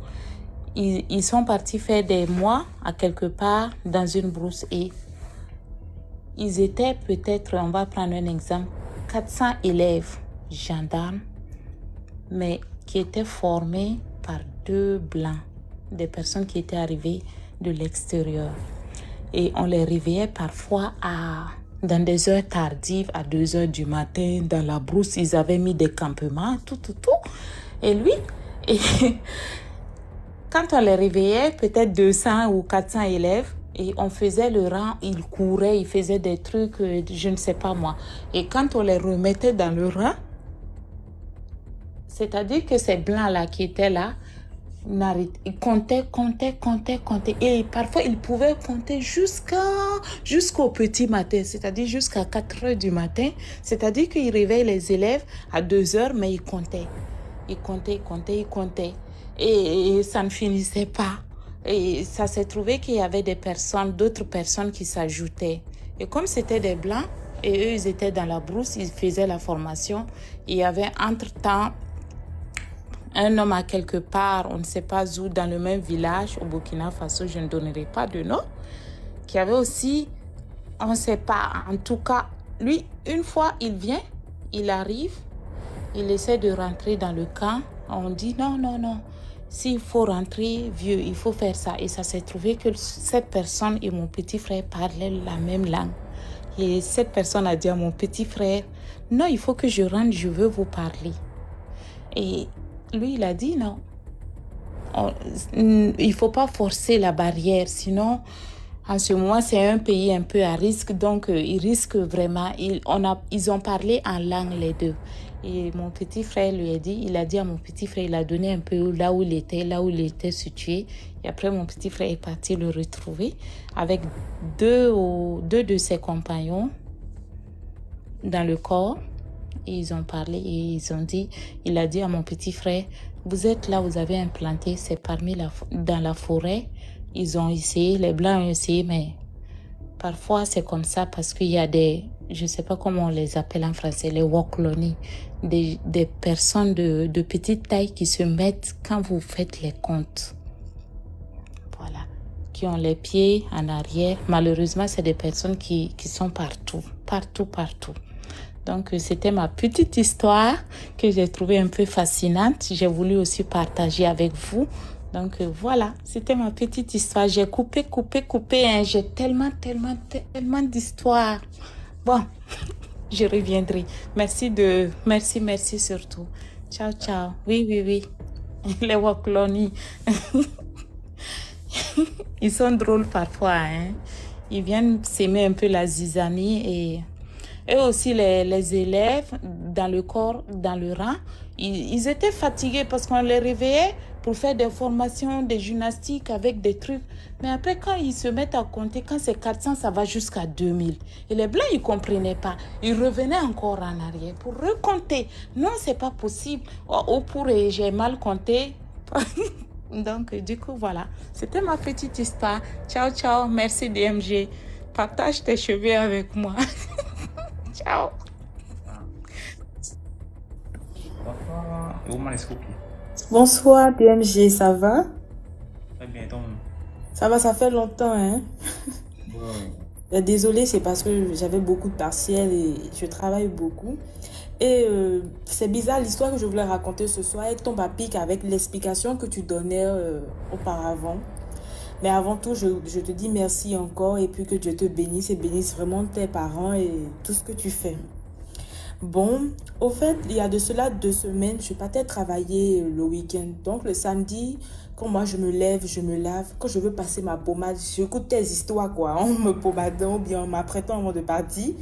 Ils sont partis faire des mois à quelque part dans une brousse et ils étaient peut-être, on va prendre un exemple, 400 élèves gendarmes, mais qui étaient formés par 2 blancs. des personnes qui étaient arrivées de l'extérieur. Et on les réveillait parfois dans des heures tardives, à 2 heures du matin, dans la brousse. Ils avaient mis des campements, tout. Et lui, quand on les réveillait, peut-être 200 ou 400 élèves, et on faisait le rang, ils couraient, ils faisaient des trucs, je ne sais pas moi. Et quand on les remettait dans le rang, c'est-à-dire que ces blancs-là qui étaient là, ils comptaient. Et parfois, ils pouvaient compter jusqu'au petit matin, c'est-à-dire jusqu'à 4 heures du matin. C'est-à-dire qu'ils réveillent les élèves à 2 heures, mais ils comptaient. Ils comptaient. Et ça ne finissait pas. Et ça s'est trouvé qu'il y avait d'autres personnes qui s'ajoutaient. Et comme c'était des blancs, et eux, ils étaient dans la brousse, ils faisaient la formation. Il y avait entre-temps un homme à quelque part, on ne sait pas où, dans le même village, au Burkina Faso, je ne donnerai pas de nom, qui avait aussi, on ne sait pas, en tout cas, lui, une fois, il vient, il arrive, il essaie de rentrer dans le camp. On dit non. S'il faut rentrer, vieux, il faut faire ça. Et ça s'est trouvé que cette personne et mon petit frère parlaient la même langue. Et cette personne a dit à mon petit frère, non, il faut que je rentre, je veux vous parler. Et lui, il a dit non. Il ne faut pas forcer la barrière, sinon, en ce moment, c'est un pays un peu à risque, donc ils risquent vraiment. Ils ont parlé en langue, les deux. Et mon petit frère lui a dit, il a dit à mon petit frère, il a donné un peu là où il était situé. Et après, mon petit frère est parti le retrouver avec deux de ses compagnons dans le corps. Et ils ont parlé et il a dit à mon petit frère, vous êtes là, vous avez implanté, c'est dans la forêt. Ils ont essayé, les Blancs ont essayé, mais parfois c'est comme ça parce qu'il y a je ne sais pas comment on les appelle en français, les Wokloni, des personnes de petite taille qui se mettent quand vous faites les comptes. Voilà. Qui ont les pieds en arrière. Malheureusement, c'est des personnes qui sont partout. Donc, c'était ma petite histoire que j'ai trouvée un peu fascinante. J'ai voulu aussi partager avec vous. Donc, voilà, c'était ma petite histoire. J'ai coupé. Hein. J'ai tellement d'histoires. Bon, je reviendrai. Merci surtout. Ciao. Oui. Les Wokloni. Ils sont drôles parfois. Hein. Ils viennent s'aimer un peu la zizanie et aussi les élèves dans le corps, dans le rang, ils étaient fatigués parce qu'on les réveillait pour faire des formations, des gymnastiques avec des trucs. Mais après, quand ils se mettent à compter, quand c'est 400, ça va jusqu'à 2000. Et les Blancs, ils ne comprenaient pas. Ils revenaient encore en arrière pour recompter. Non, ce n'est pas possible. J'ai mal compté. Donc, du coup, voilà. C'était ma petite histoire. Ciao. Merci DMG. Partage tes cheveux avec moi. Ciao. Bonsoir DMG, ça va? Très bien, donc. Ça va, ça fait longtemps, hein? Ouais. Désolée, c'est parce que j'avais beaucoup de partiels et je travaille beaucoup. Et c'est bizarre, l'histoire que je voulais raconter ce soir, elle tombe à pic avec l'explication que tu donnais auparavant. Mais avant tout, je te dis merci encore et puis que Dieu te bénisse et bénisse vraiment tes parents et tout ce que tu fais. Bon, au fait, il y a de cela 2 semaines, je partais travailler le week-end. Donc le samedi, quand moi je me lève, je me lave, quand je veux passer ma pommade, j'écoute tes histoires quoi, en me pommadant ou bien en m'apprêtant avant de partir.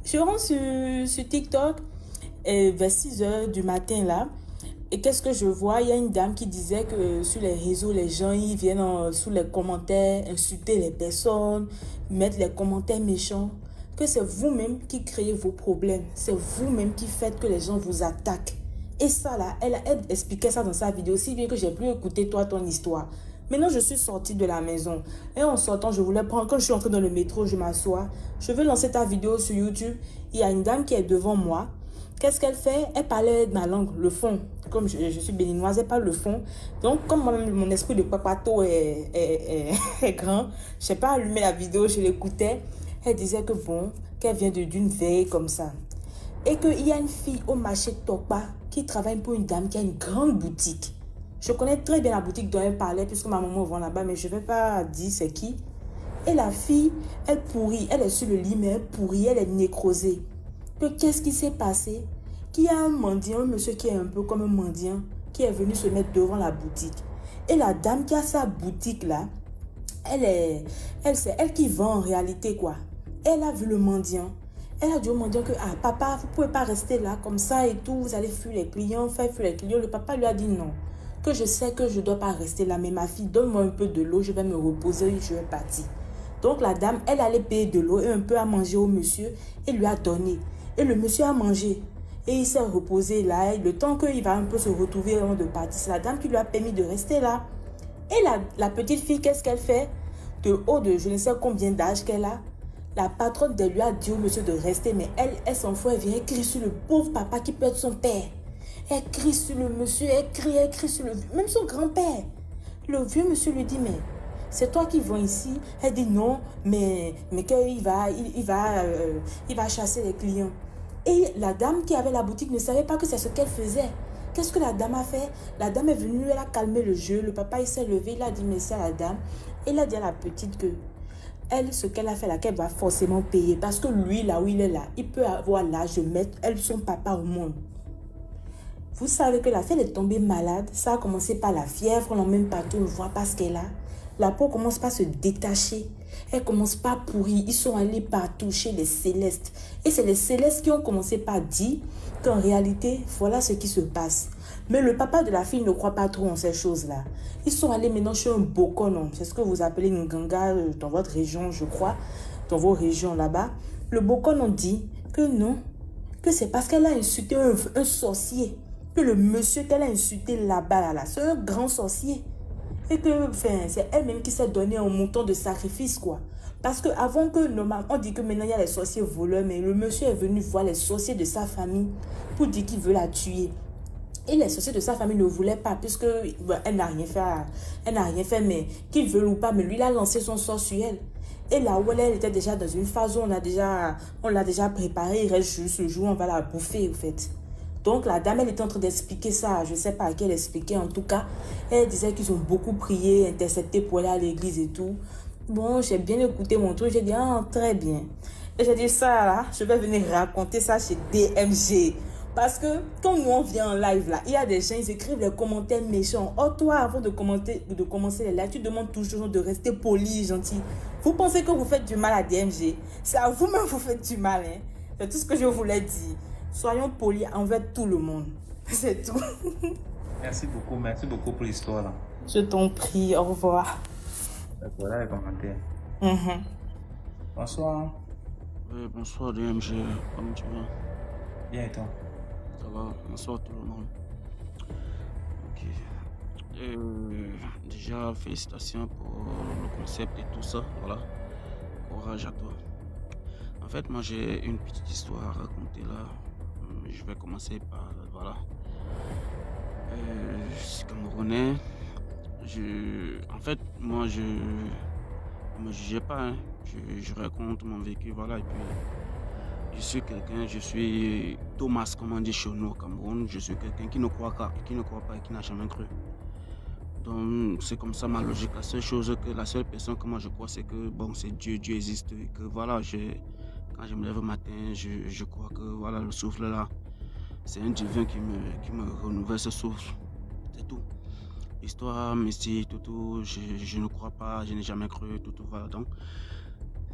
Je rentre sur TikTok vers 6 heures du matin là. Et qu'est-ce que je vois? Il y a une dame qui disait que sur les réseaux, les gens ils viennent sous les commentaires insulter les personnes, mettre les commentaires méchants. Que c'est vous-même qui créez vos problèmes. C'est vous-même qui faites que les gens vous attaquent. Et ça là, elle expliquait ça dans sa vidéo, si bien que j'ai plus écouté ton histoire. Maintenant, je suis sortie de la maison. Et en sortant, je voulais prendre, quand je suis entrée dans le métro, je m'assois. Je veux lancer ta vidéo sur YouTube. Il y a une dame qui est devant moi. Qu'est-ce qu'elle fait? Elle parlait ma langue, le fond. Comme je suis béninoise, elle parle le fond. Donc, comme moi-même, mon esprit de papato est grand, je n'ai pas allumé la vidéo, je l'écoutais. Elle disait que bon, qu'elle vient d'une veille comme ça. Et qu'il y a une fille au marché de Tokpa qui travaille pour une dame qui a une grande boutique. Je connais très bien la boutique dont elle parlait puisque ma maman vend là-bas, mais je ne vais pas dire c'est qui. Et la fille, elle pourrit, elle est sur le lit, mais elle pourrit, elle est nécrosée. Qu'est-ce qui s'est passé? Qu'il y a un mendiant, un monsieur qui est un peu comme un mendiant, qui est venu se mettre devant la boutique. Et la dame qui a sa boutique là, c'est elle qui vend en réalité quoi. Elle a vu le mendiant. Elle a dit au mendiant que, ah papa, vous ne pouvez pas rester là comme ça et tout, vous allez fuir les clients, faire fuir les clients. Le papa lui a dit non, que je sais que je ne dois pas rester là, mais ma fille, donne-moi un peu de l'eau, je vais me reposer, je vais partir. Donc la dame, elle allait payer de l'eau et un peu à manger au monsieur et lui a donné. Et le monsieur a mangé. Et il s'est reposé là. Et le temps qu'il va un peu se retrouver avant de partir, c'est la dame qui lui a permis de rester là. Et la petite fille, qu'est-ce qu'elle fait? De haut de je ne sais combien d'âge qu'elle a, la patronne de lui a dit au monsieur de rester. Mais elle s'en fout, elle vient, elle crie sur le pauvre papa qui peut être son père. Elle crie sur le monsieur, elle crie sur le vieux, même son grand-père. Le vieux monsieur lui dit, mais c'est toi qui vends ici? Elle dit non, mais qu'il va chasser les clients. Et la dame qui avait la boutique ne savait pas que c'est ce qu'elle faisait. Qu'est-ce que la dame a fait? La dame est venue, elle a calmé le jeu. Le papa, il s'est levé, il a dit merci à la dame. Et il a dit à la petite que elle, ce qu'elle a fait là, qu'elle va forcément payer. Parce que lui, là où il est là, il peut avoir l'âge de mettre elle, son papa au monde. Vous savez que la fille est tombée malade. Ça a commencé par la fièvre, on l'emmène partout, on ne voit pas ce qu'elle a. La peau commence pas à se détacher. Elle commence pas à pourrir. Ils sont allés partout chez les célestes. Et c'est les célestes qui ont commencé par dire qu'en réalité, voilà ce qui se passe. Mais le papa de la fille ne croit pas trop en ces choses-là. Ils sont allés maintenant chez un bokonon. C'est ce que vous appelez une ganga dans votre région, je crois. Dans vos régions là-bas. Le bokonon dit que non. Que c'est parce qu'elle a insulté un sorcier. Que le monsieur qu'elle a insulté là-bas, là, c'est un grand sorcier. Et que c'est elle-même qui s'est donné un montant de sacrifice, quoi. Parce que avant que, normalement, on dit que maintenant il y a les sorciers voleurs, mais le monsieur est venu voir les sorciers de sa famille pour dire qu'il veut la tuer. Et les sorciers de sa famille ne voulaient pas, puisque elle n'a rien fait, mais qu'ils veulent ou pas, mais lui, il a lancé son sort sur elle. Et là où elle était déjà dans une phase où on l'a déjà préparée, il reste juste le jour où on va la bouffer, en fait. Donc la dame, elle était en train d'expliquer ça. Je ne sais pas à qui elle expliquait. En tout cas, elle disait qu'ils ont beaucoup prié, intercepté pour aller à l'église et tout. Bon, j'ai bien écouté mon truc. J'ai dit, ah, très bien. Et j'ai dit, ça là, je vais venir raconter ça chez DMG. Parce que quand nous on vient en live là, il y a des gens, ils écrivent les commentaires méchants. Oh toi, avant de commencer les lives, tu demandes toujours de rester poli, gentil. Vous pensez que vous faites du mal à DMG? C'est à vous-même que vous faites du mal, hein. C'est tout ce que je voulais dire. Soyons polis envers tout le monde. C'est tout. Merci beaucoup pour l'histoire là. Je t'en prie, au revoir. D'accord, là les commentaires. Bonsoir. Bonsoir DMG, comment tu vas? Bien et toi? Ça va, bonsoir tout le monde. Ok. Déjà, félicitations pour le concept et tout ça, voilà. Courage à toi. En fait, moi j'ai une petite histoire à raconter là. Je vais commencer par, voilà. Je suis Camerounais. En fait, moi je ne me jugeais pas, hein. Je raconte mon vécu, voilà. Et puis, je suis Thomas, comme on dit chez nous au Cameroun. Je suis quelqu'un qui ne croit pas et qui n'a jamais cru. Donc, c'est comme ça ma logique. La seule personne que moi je crois, c'est que bon, c'est Dieu, Dieu existe. Et que voilà, quand je me lève le matin, je crois que voilà, le souffle là, c'est un divin qui me renouvelle ce souffle. C'est tout. Histoire, mystique, tout, je ne crois pas, je n'ai jamais cru, tout, voilà. Donc,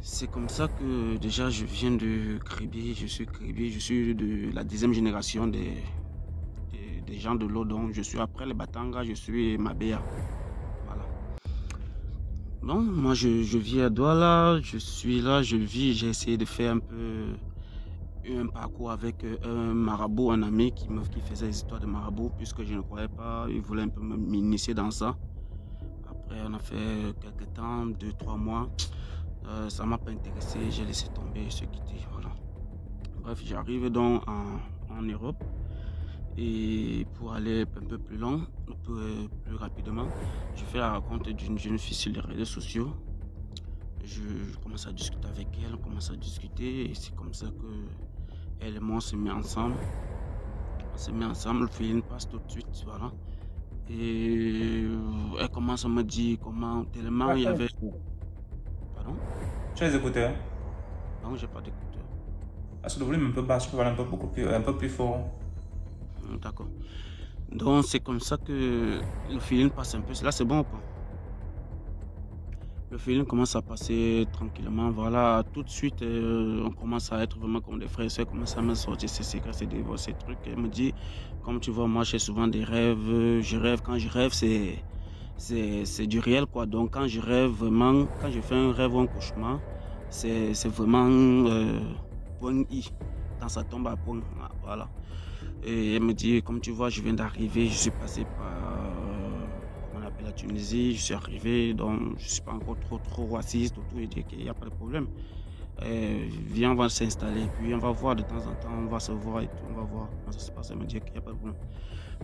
c'est comme ça que déjà je viens de Kribi, je suis de la 10e génération des gens de l'eau, donc je suis après les Batanga, je suis Mabéa. Voilà. Donc, moi je vis à Douala, je suis là, je vis, j'ai essayé de faire un parcours avec un marabout, un ami qui faisait des histoires de marabout, puisque je ne croyais pas, il voulait un peu m'initier dans ça. Après on a fait quelques temps, 2-3 mois, ça m'a pas intéressé, j'ai laissé tomber, je suis quitté, voilà. Bref, j'arrive donc en Europe, et pour aller un peu plus loin, plus rapidement, je fais la rencontre d'une jeune fille sur les réseaux sociaux. Je commence à discuter avec elle, on commence à discuter, et c'est comme ça que elle et moi on se met ensemble. On se met ensemble, le feeling passe tout de suite, voilà. Et elle commence à me dire comment, tellement il y avait... Pardon? Tu as les écouteurs? Non, j'ai pas d'écouteurs. Est-ce que le volume un peu bas, tu peux parler un peu plus fort? D'accord. Donc c'est comme ça que le feeling passe un peu. Là c'est bon ou pas? Le feeling commence à passer tranquillement. Voilà, tout de suite, on commence à être vraiment comme des frères et sœurs. Commence à me sortir ses secrets, ses dévots, ces trucs. Elle me dit, comme tu vois, moi j'ai souvent des rêves. Je rêve, quand je rêve, c'est du réel, quoi. Donc quand je rêve vraiment, quand je fais un rêve ou un cauchemar, c'est vraiment point I. Quand ça tombe à point, voilà. Et elle me dit, comme tu vois, je viens d'arriver, je suis passé par comment on appelle la Tunisie, je suis arrivé, donc je ne suis pas encore trop raciste, tout, et dit qu'il n'y a pas de problème. Viens, on va s'installer, puis on va voir de temps en temps, on va se voir et tout, on va voir comment ça se passe. Elle me dit qu'il n'y a pas de problème.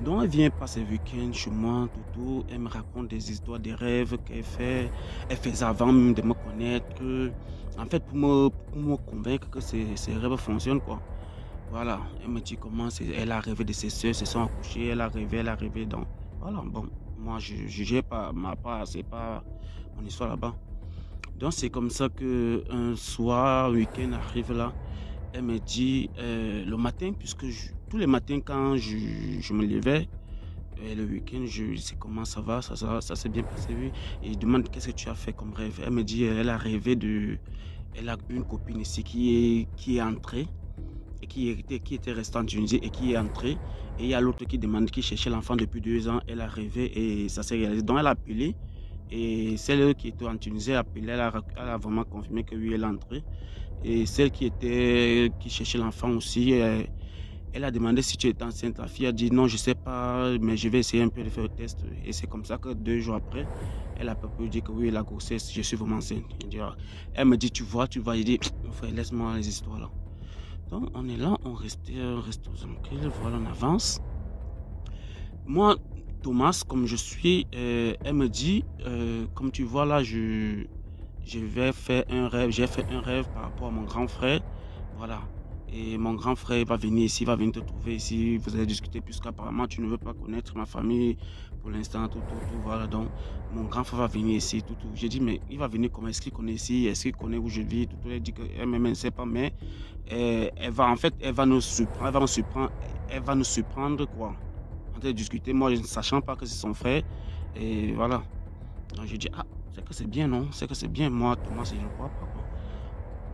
Donc elle vient passer le week-end chez moi, tout, elle me raconte des histoires, des rêves qu'elle fait, elle faisait avant même de me connaître. En fait, pour me convaincre que ces rêves fonctionnent, quoi. Voilà, elle me dit comment elle a rêvé de ses soeurs, se sont accouchées, elle a rêvé, donc voilà, bon, moi je jugeais pas, ma part, c'est pas mon histoire là-bas. Donc c'est comme ça que un soir, week-end arrive là, elle me dit le matin, puisque tous les matins quand je me levais, le week-end, je sais comment ça va, ça s'est bien passé, oui. Et je demande qu'est-ce que tu as fait comme rêve. Elle me dit elle a rêvé elle a une copine ici qui est entrée. Et qui était resté en Tunisie et qui est entré. Et il y a l'autre qui demande, qui cherchait l'enfant depuis 2 ans. Elle a rêvé et ça s'est réalisé. Donc elle a appelé. Et celle qui était en Tunisie a appelé. Elle a vraiment confirmé que oui, elle est entrée. Et celle qui cherchait l'enfant aussi, elle a demandé si tu étais enceinte. La fille a dit non, je ne sais pas, mais je vais essayer un peu de faire le test. Et c'est comme ça que 2 jours après, elle a pu dire que oui, la grossesse, je suis vraiment enceinte. Elle me dit, tu vois, je dis, frère, laisse-moi les histoires là. Donc on est là, on reste tranquille, voilà, on avance. Moi, Thomas, comme je suis, elle me dit, comme tu vois là, j'ai fait un rêve par rapport à mon grand frère, voilà. Et mon grand frère va venir ici, va venir te trouver ici, vous allez discuter puisqu'apparemment tu ne veux pas connaître ma famille pour l'instant, tout, voilà. Donc mon grand frère va venir ici, tout. J'ai dit mais il va venir comment, est-ce qu'il connaît ici, est-ce qu'il connaît où je vis, tout. Elle dit qu'elle-même ne sait pas, mais elle va nous surprendre quoi. On va discuter, moi ne sachant pas que c'est son frère, et voilà. Donc j'ai dit c'est que c'est bien, non, c'est que c'est bien, moi Thomas je ne crois pas quoi.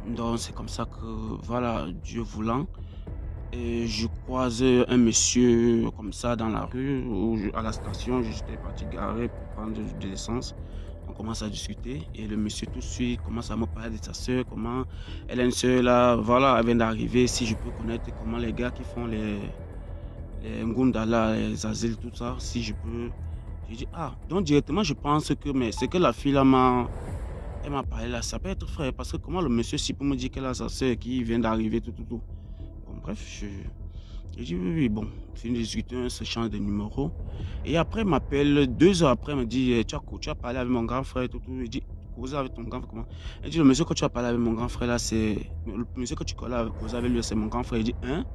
Donc c'est comme ça que, voilà, Dieu voulant, et je croise un monsieur comme ça dans la rue, à la station, j'étais parti garer pour prendre de l'essence. On commence à discuter et le monsieur tout de suite commence à me parler de sa soeur, comment elle a une soeur là, voilà, elle vient d'arriver, si je peux connaître comment les gars qui font les Ngunda là, les asiles, tout ça, si je peux. J'ai dit donc directement je pense que, mais c'est que la fille là elle m'a parlé là, ça peut être frère, parce que comment le monsieur si peut me dire qu'elle a sa soeur qui vient d'arriver, tout. Bon, bref, j'ai dit oui, bon, c'est une discussion, ce change de numéro. Et après, il m'appelle 2 heures après, il me dit, tu as parlé avec mon grand frère, tout. Je dis, causer avec ton grand frère, comment? Il dit, le monsieur que tu as parlé avec mon grand frère là, c'est. Le monsieur que tu connais causer avec lui, c'est mon grand frère. Il dit, hein?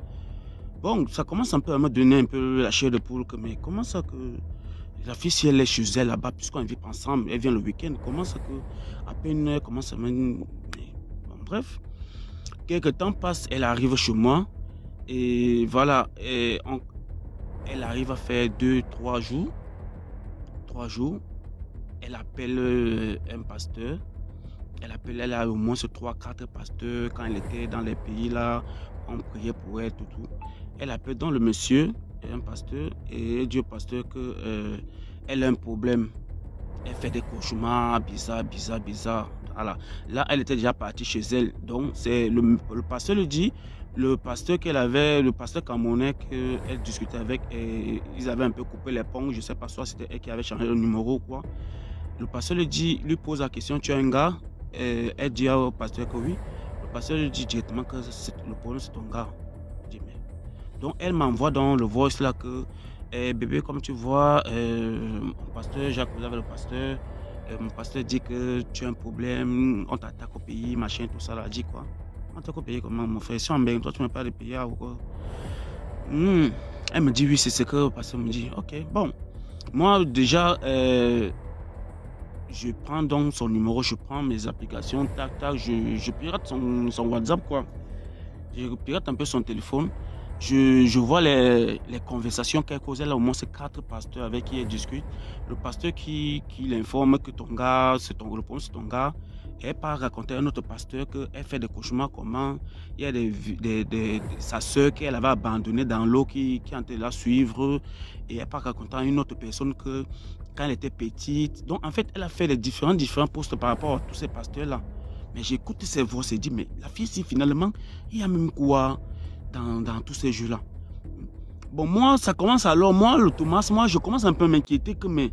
Bon, ça commence un peu à me donner un peu la chair de poule, mais comment ça que. La fille, si elle est chez elle là-bas, puisqu'on vit ensemble, elle vient le week-end, comment ça que, à peine, comment ça mène. Bon, bref, quelques temps passe, elle arrive chez moi, et voilà, elle arrive à faire 2-3 jours. 3 jours, elle appelle un pasteur, elle a au moins 3-4 pasteurs, quand elle était dans les pays là, on priait pour elle, tout. Elle appelle donc le monsieur, un pasteur, et elle dit au pasteur que elle a un problème. Elle fait des cauchemars bizarres. Voilà. Là, elle était déjà partie chez elle. Donc, c'est le pasteur lui dit, le pasteur qu'elle avait, le pasteur camerounais qu'elle discutait avec, et ils avaient un peu coupé les ponts. Je ne sais pas, soit c'était elle qui avait changé le numéro ou quoi. Le pasteur lui pose la question, tu as un gars? Elle dit au pasteur que oui. Le pasteur lui dit directement que le problème c'est ton gars. Donc elle m'envoie dans le voice là que bébé, comme tu vois, mon pasteur, j'ai causé avec le pasteur, mon pasteur dit que tu as un problème, on t'attaque au pays, machin, tout ça là. Elle dit quoi? On t'attaque au pays comment, mon frère? Si on baigne, toi tu ne m'as pas de payer ou quoi? Elle me dit oui, c'est ce que le pasteur me dit. Ok, bon. Moi, déjà, je prends donc son numéro, je prends mes applications, tac, tac, je pirate son WhatsApp, quoi. Je pirate un peu son téléphone. Je vois les conversations qu'elle causait là, au moins c'est 4 pasteurs avec qui elle discute. Le pasteur qui l'informe que ton gars, c'est ton gars. Elle part raconter à un autre pasteur qu'elle fait des cauchemars, comment il y a sa soeur qu'elle avait abandonnée dans l'eau qui est en train de la suivre. Et elle part raconter à une autre personne que quand elle était petite. Donc en fait, elle a fait des différents postes par rapport à tous ces pasteurs-là. Mais j'écoute ces voix, c'est dit, mais la fille, si finalement, il y a même quoi dans tous ces jeux-là. Bon, moi, ça commence alors, moi, le Thomas, moi, je commence un peu à m'inquiéter que, mais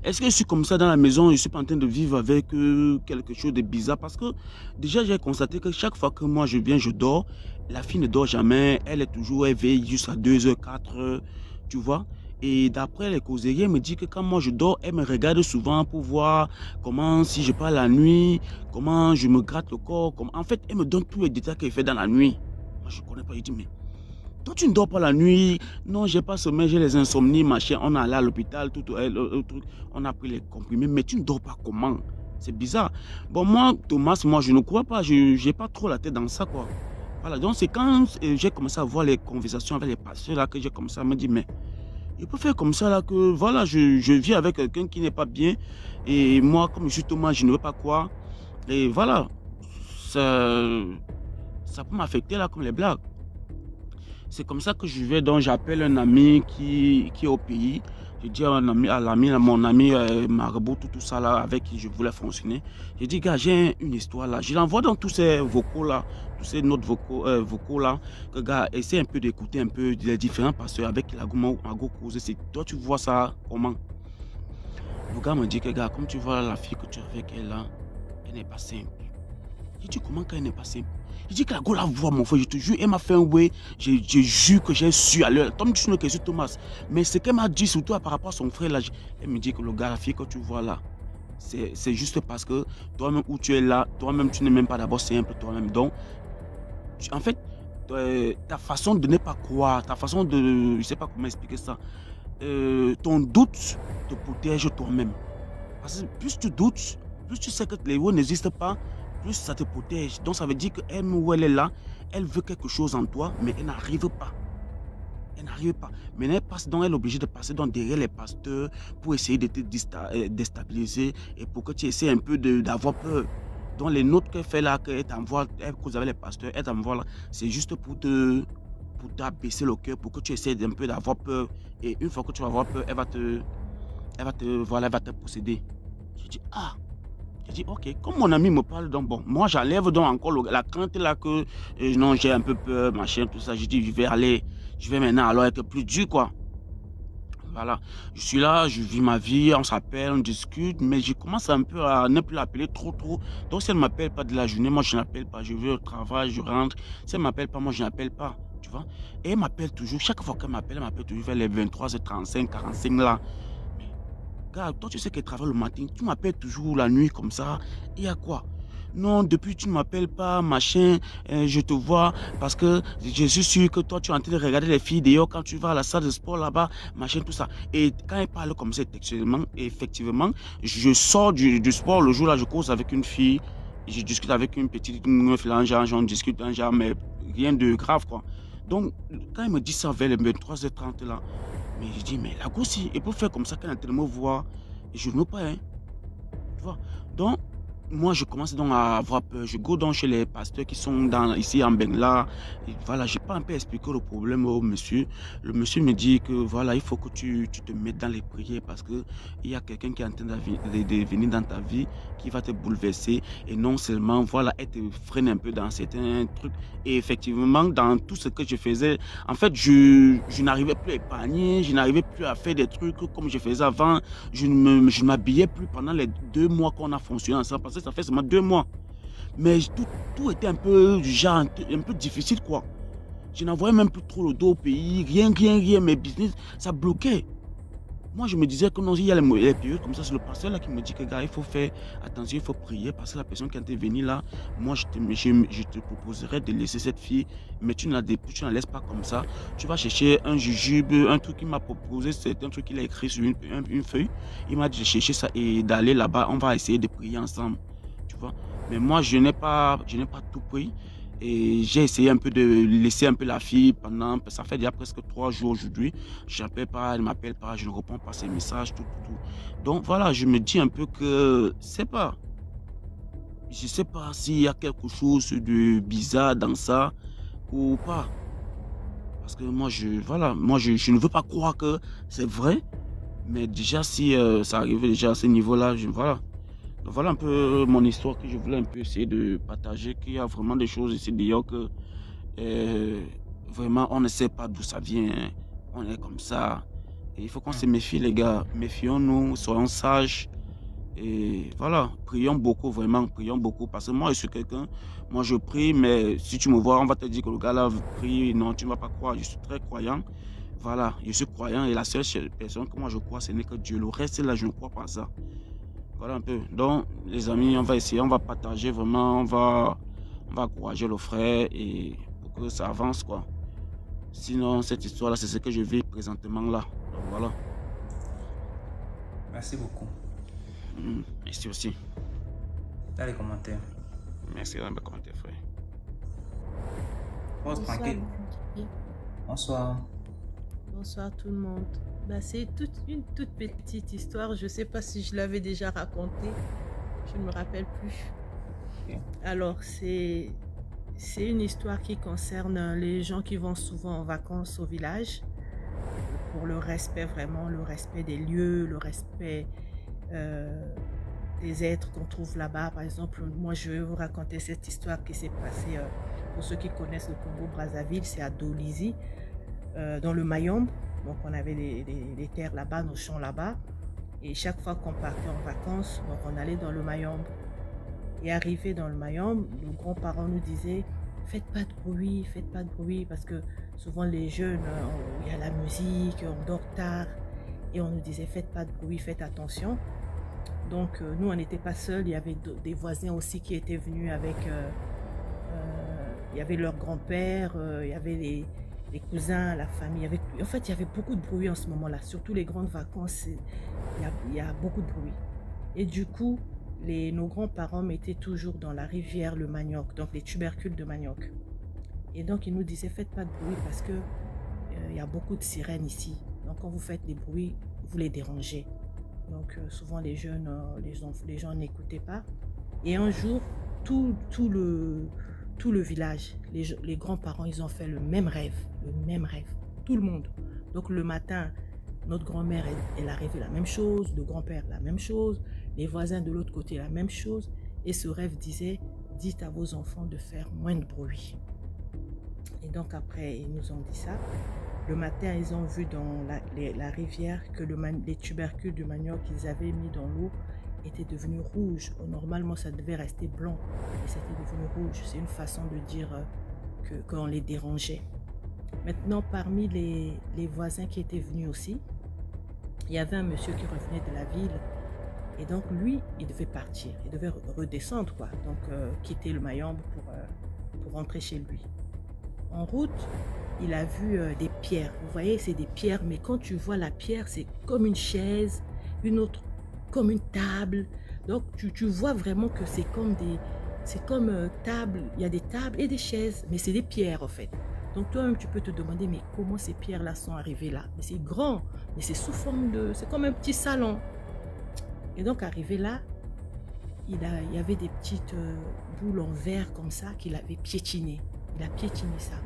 est-ce que je suis comme ça dans la maison, je suis pas en train de vivre avec quelque chose de bizarre? Parce que déjà, j'ai constaté que chaque fois que moi je viens, je dors, la fille ne dort jamais, elle est toujours éveillée jusqu'à 2h, 4h, tu vois. Et d'après les causeries, elle me dit que quand moi je dors, elle me regarde souvent pour voir comment, si je pars la nuit, comment je me gratte le corps. Comment... En fait, elle me donne tous les détails qu'elle fait dans la nuit. Moi, je ne connais pas. Je dis, mais toi, tu ne dors pas la nuit? Non, j'ai pas sommeil, j'ai les insomnies, machin. On est allé à l'hôpital, on a pris les comprimés, mais tu ne dors pas comment? C'est bizarre. Bon, moi, Thomas, moi, je ne crois pas. Je n'ai pas trop la tête dans ça, quoi. Voilà, donc c'est quand j'ai commencé à voir les conversations avec les pasteurs là que j'ai commencé à me dire, mais il peut faire comme ça là que voilà, je vis avec quelqu'un qui n'est pas bien et moi comme je suis Thomas, je ne veux pas quoi. Et voilà, ça peut m'affecter là comme les blagues. C'est comme ça que je vais, donc j'appelle un ami qui est au pays. Je dis à mon ami Marabout, tout ça là avec qui je voulais fonctionner. Je dis, gars, j'ai une histoire là. Je l'envoie dans tous ces vocaux là, tous ces notes vocaux là. Que gars, essaie un peu d'écouter un peu les différents pasteurs avec la Mago cause. Toi, tu vois ça comment? Le gars me dit que gars, comme tu vois la fille que tu as avec elle là, elle n'est pas simple. Je dis, comment qu'elle n'est pas simple? Je dis que la go la voix, mon frère, je te jure, elle m'a fait un ouais. Je jure que j'ai su à l'heure. Tom, tu sais que c'est Thomas. Mais ce qu'elle m'a dit, surtout par rapport à son frère, là, elle me dit que le gars, la fille que tu vois là, c'est juste parce que toi-même où tu es là, toi-même, tu n'es même pas d'abord simple, toi-même. Donc, en fait, ta façon de ne pas croire, ta façon de. Je ne sais pas comment expliquer ça. Ton doute te protège toi-même. Parce que plus tu doutes, plus tu sais que les mots n'existent pas, plus ça te protège. Donc ça veut dire qu'elle, où elle est là, elle veut quelque chose en toi, mais elle n'arrive pas. Elle n'arrive pas. Mais elle passe, donc elle est obligée de passer donc derrière les pasteurs pour essayer de te déstabiliser et pour que tu essaies un peu d'avoir peur. Donc les notes qu'elle fait là, qu'elle t'envoie, que vous avez les pasteurs, elle t'envoie là, c'est juste pour t'abaisser le cœur, pour que tu essaies un peu d'avoir peur. Et une fois que tu vas avoir peur, elle va te posséder. Je dis, ah. Je dis, ok, comme mon ami me parle, donc bon, moi j'enlève donc encore la crainte là que non, j'ai un peu peur, machin, tout ça. Je dis, je vais maintenant alors être plus dur, quoi. Voilà, je suis là, je vis ma vie, on s'appelle, on discute, mais je commence un peu à ne plus l'appeler trop. Donc si elle ne m'appelle pas de la journée, moi je n'appelle pas, je vais au travail, je rentre. Si elle ne m'appelle pas, moi je n'appelle pas, tu vois. Et elle m'appelle toujours, chaque fois qu'elle m'appelle, toujours vers les 23h35, 45 là. Gars, toi tu sais qu'elle travaille le matin, tu m'appelles toujours la nuit comme ça, il y a quoi? Non, depuis tu ne m'appelles pas, machin, je te vois parce que je suis sûr que toi tu es en train de regarder les filles dehors quand tu vas à la salle de sport là-bas, machin, tout ça. Et quand elle parle comme ça textuellement, effectivement, je sors du sport le jour là, je cause avec une fille, je discute avec une petite meuf là, on discute un genre, mais rien de grave quoi. Donc, quand elle me dit ça vers les 23h30 là, mais je dis, mais la gosse, elle peut faire comme ça quand elle me voit. Et je ne veux pas, hein. Tu vois. Donc, moi, je commence donc à avoir peur. Je go donc chez les pasteurs qui sont ici en Bengla. Et voilà, je n'ai pas un peu expliqué le problème au monsieur. Le monsieur me dit que voilà, il faut que tu te mettes dans les prières parce qu'il y a quelqu'un qui est en train de venir dans ta vie qui va te bouleverser. Et non seulement, voilà, elle te freine un peu dans certains trucs. Et effectivement, dans tout ce que je faisais, en fait, je n'arrivais plus à épargner, je n'arrivais plus à faire des trucs comme je faisais avant. Je ne m'habillais plus pendant les 2 mois qu'on a fonctionné ensemble. Parce que ça fait seulement 2 mois. Mais tout était un peu, genre, un peu difficile, quoi. Je n'envoyais même plus trop le dos au pays. Rien. Mes business, ça bloquait. Moi, je me disais que non, il y a les périodes comme ça, c'est le pasteur là qui me dit que gars, il faut faire attention, il faut prier parce que la personne qui est venue là, moi, je te proposerais de laisser cette fille, mais tu ne la laisses pas comme ça. Tu vas chercher un jujube, un truc qu'il m'a proposé, c'est un truc qu'il a écrit sur une feuille. Il m'a dit de chercher ça et d'aller là-bas, on va essayer de prier ensemble, tu vois. Mais moi, je n'ai pas tout pris. Et j'ai essayé un peu de laisser un peu la fille pendant, ça fait déjà presque 3 jours aujourd'hui. Je n'appelle pas, elle ne m'appelle pas, je ne réponds pas à ses messages, tout. Donc voilà, je me dis un peu que, je sais pas s'il y a quelque chose de bizarre dans ça ou pas. Parce que moi, je ne veux pas croire que c'est vrai. Mais déjà, si ça arrivait déjà à ce niveau-là, voilà. Donc voilà un peu mon histoire que je voulais un peu essayer de partager, qu'il y a vraiment des choses ici d'ailleurs que vraiment on ne sait pas d'où ça vient, hein. On est comme ça. Et il faut qu'on se méfie les gars, méfions-nous, soyons sages. Et voilà, prions beaucoup, vraiment, prions beaucoup. Parce que moi je suis quelqu'un, moi je prie, mais si tu me vois, on va te dire que le gars là prie, non, tu ne vas pas croire, je suis très croyant. Voilà, je suis croyant et la seule personne que moi je crois, ce n'est que Dieu. Le reste là, je ne crois pas à ça. Voilà un peu. Donc, les amis, on va essayer, on va partager vraiment, on va encourager le frère et pour que ça avance, quoi. Sinon, cette histoire-là, c'est ce que je vis présentement là. Donc, voilà. Merci beaucoup. Merci aussi. Dans les commentaires. Merci dans les commentaires, frère. Rose, tranquille. Bonsoir. Bonsoir tout le monde. Bah, c'est une toute petite histoire. Je ne sais pas si je l'avais déjà racontée. Je ne me rappelle plus. Okay. Alors, c'est une histoire qui concerne les gens qui vont souvent en vacances au village. Pour le respect, vraiment, le respect des lieux, le respect des êtres qu'on trouve là-bas. Par exemple, moi, je vais vous raconter cette histoire qui s'est passée, pour ceux qui connaissent le Congo-Brazzaville, c'est à Dolisie, dans le Mayombe. Donc on avait les terres là-bas, nos champs là-bas. Et chaque fois qu'on partait en vacances, donc on allait dans le Mayombe. Et arrivé dans le Mayombe, nos grands-parents nous disaient « Faites pas de bruit, parce que souvent les jeunes, il y a la musique, on dort tard. » Et on nous disait « Faites pas de bruit, faites attention. » Donc nous, on n'était pas seuls, il y avait des voisins aussi qui étaient venus avec... il y avait leur grand-père, il y avait les cousins, la famille. En fait, il y avait beaucoup de bruit en ce moment-là. Surtout les grandes vacances, il y a beaucoup de bruit. Et du coup, nos grands-parents mettaient toujours dans la rivière le manioc, donc les tubercules de manioc. Et donc, ils nous disaient, faites pas de bruit parce que il y a beaucoup de sirènes ici. Donc, quand vous faites des bruits, vous les dérangez. Donc, souvent, les jeunes, les gens n'écoutaient pas. Et un jour, tout le village, les grands-parents, ils ont fait le même rêve, tout le monde. Donc le matin, notre grand-mère, elle a rêvé la même chose, le grand-père la même chose, les voisins de l'autre côté la même chose. Et ce rêve disait, dites à vos enfants de faire moins de bruit. Et donc après, ils nous ont dit ça. Le matin, ils ont vu dans la rivière que les tubercules de manioc qu'ils avaient mis dans l'eau était devenu rouge. Normalement, ça devait rester blanc, et c'était devenu rouge. C'est une façon de dire qu'on les dérangeait. Maintenant, parmi les voisins qui étaient venus aussi, il y avait un monsieur qui revenait de la ville, et donc lui, il devait partir, il devait redescendre, quoi. Donc, quitter le Mayombe pour rentrer chez lui. En route, il a vu des pierres. Vous voyez, c'est des pierres, mais quand tu vois la pierre, c'est comme une chaise, une autre comme une table. Donc tu vois vraiment que c'est comme table, il y a des tables et des chaises, mais c'est des pierres en fait. Donc toi-même tu peux te demander, mais comment ces pierres-là sont arrivées là? Mais c'est grand, mais c'est sous forme c'est comme un petit salon. Et donc arrivé là, il y avait des petites boules en verre comme ça qu'il avait piétiné. Il a piétiné ça.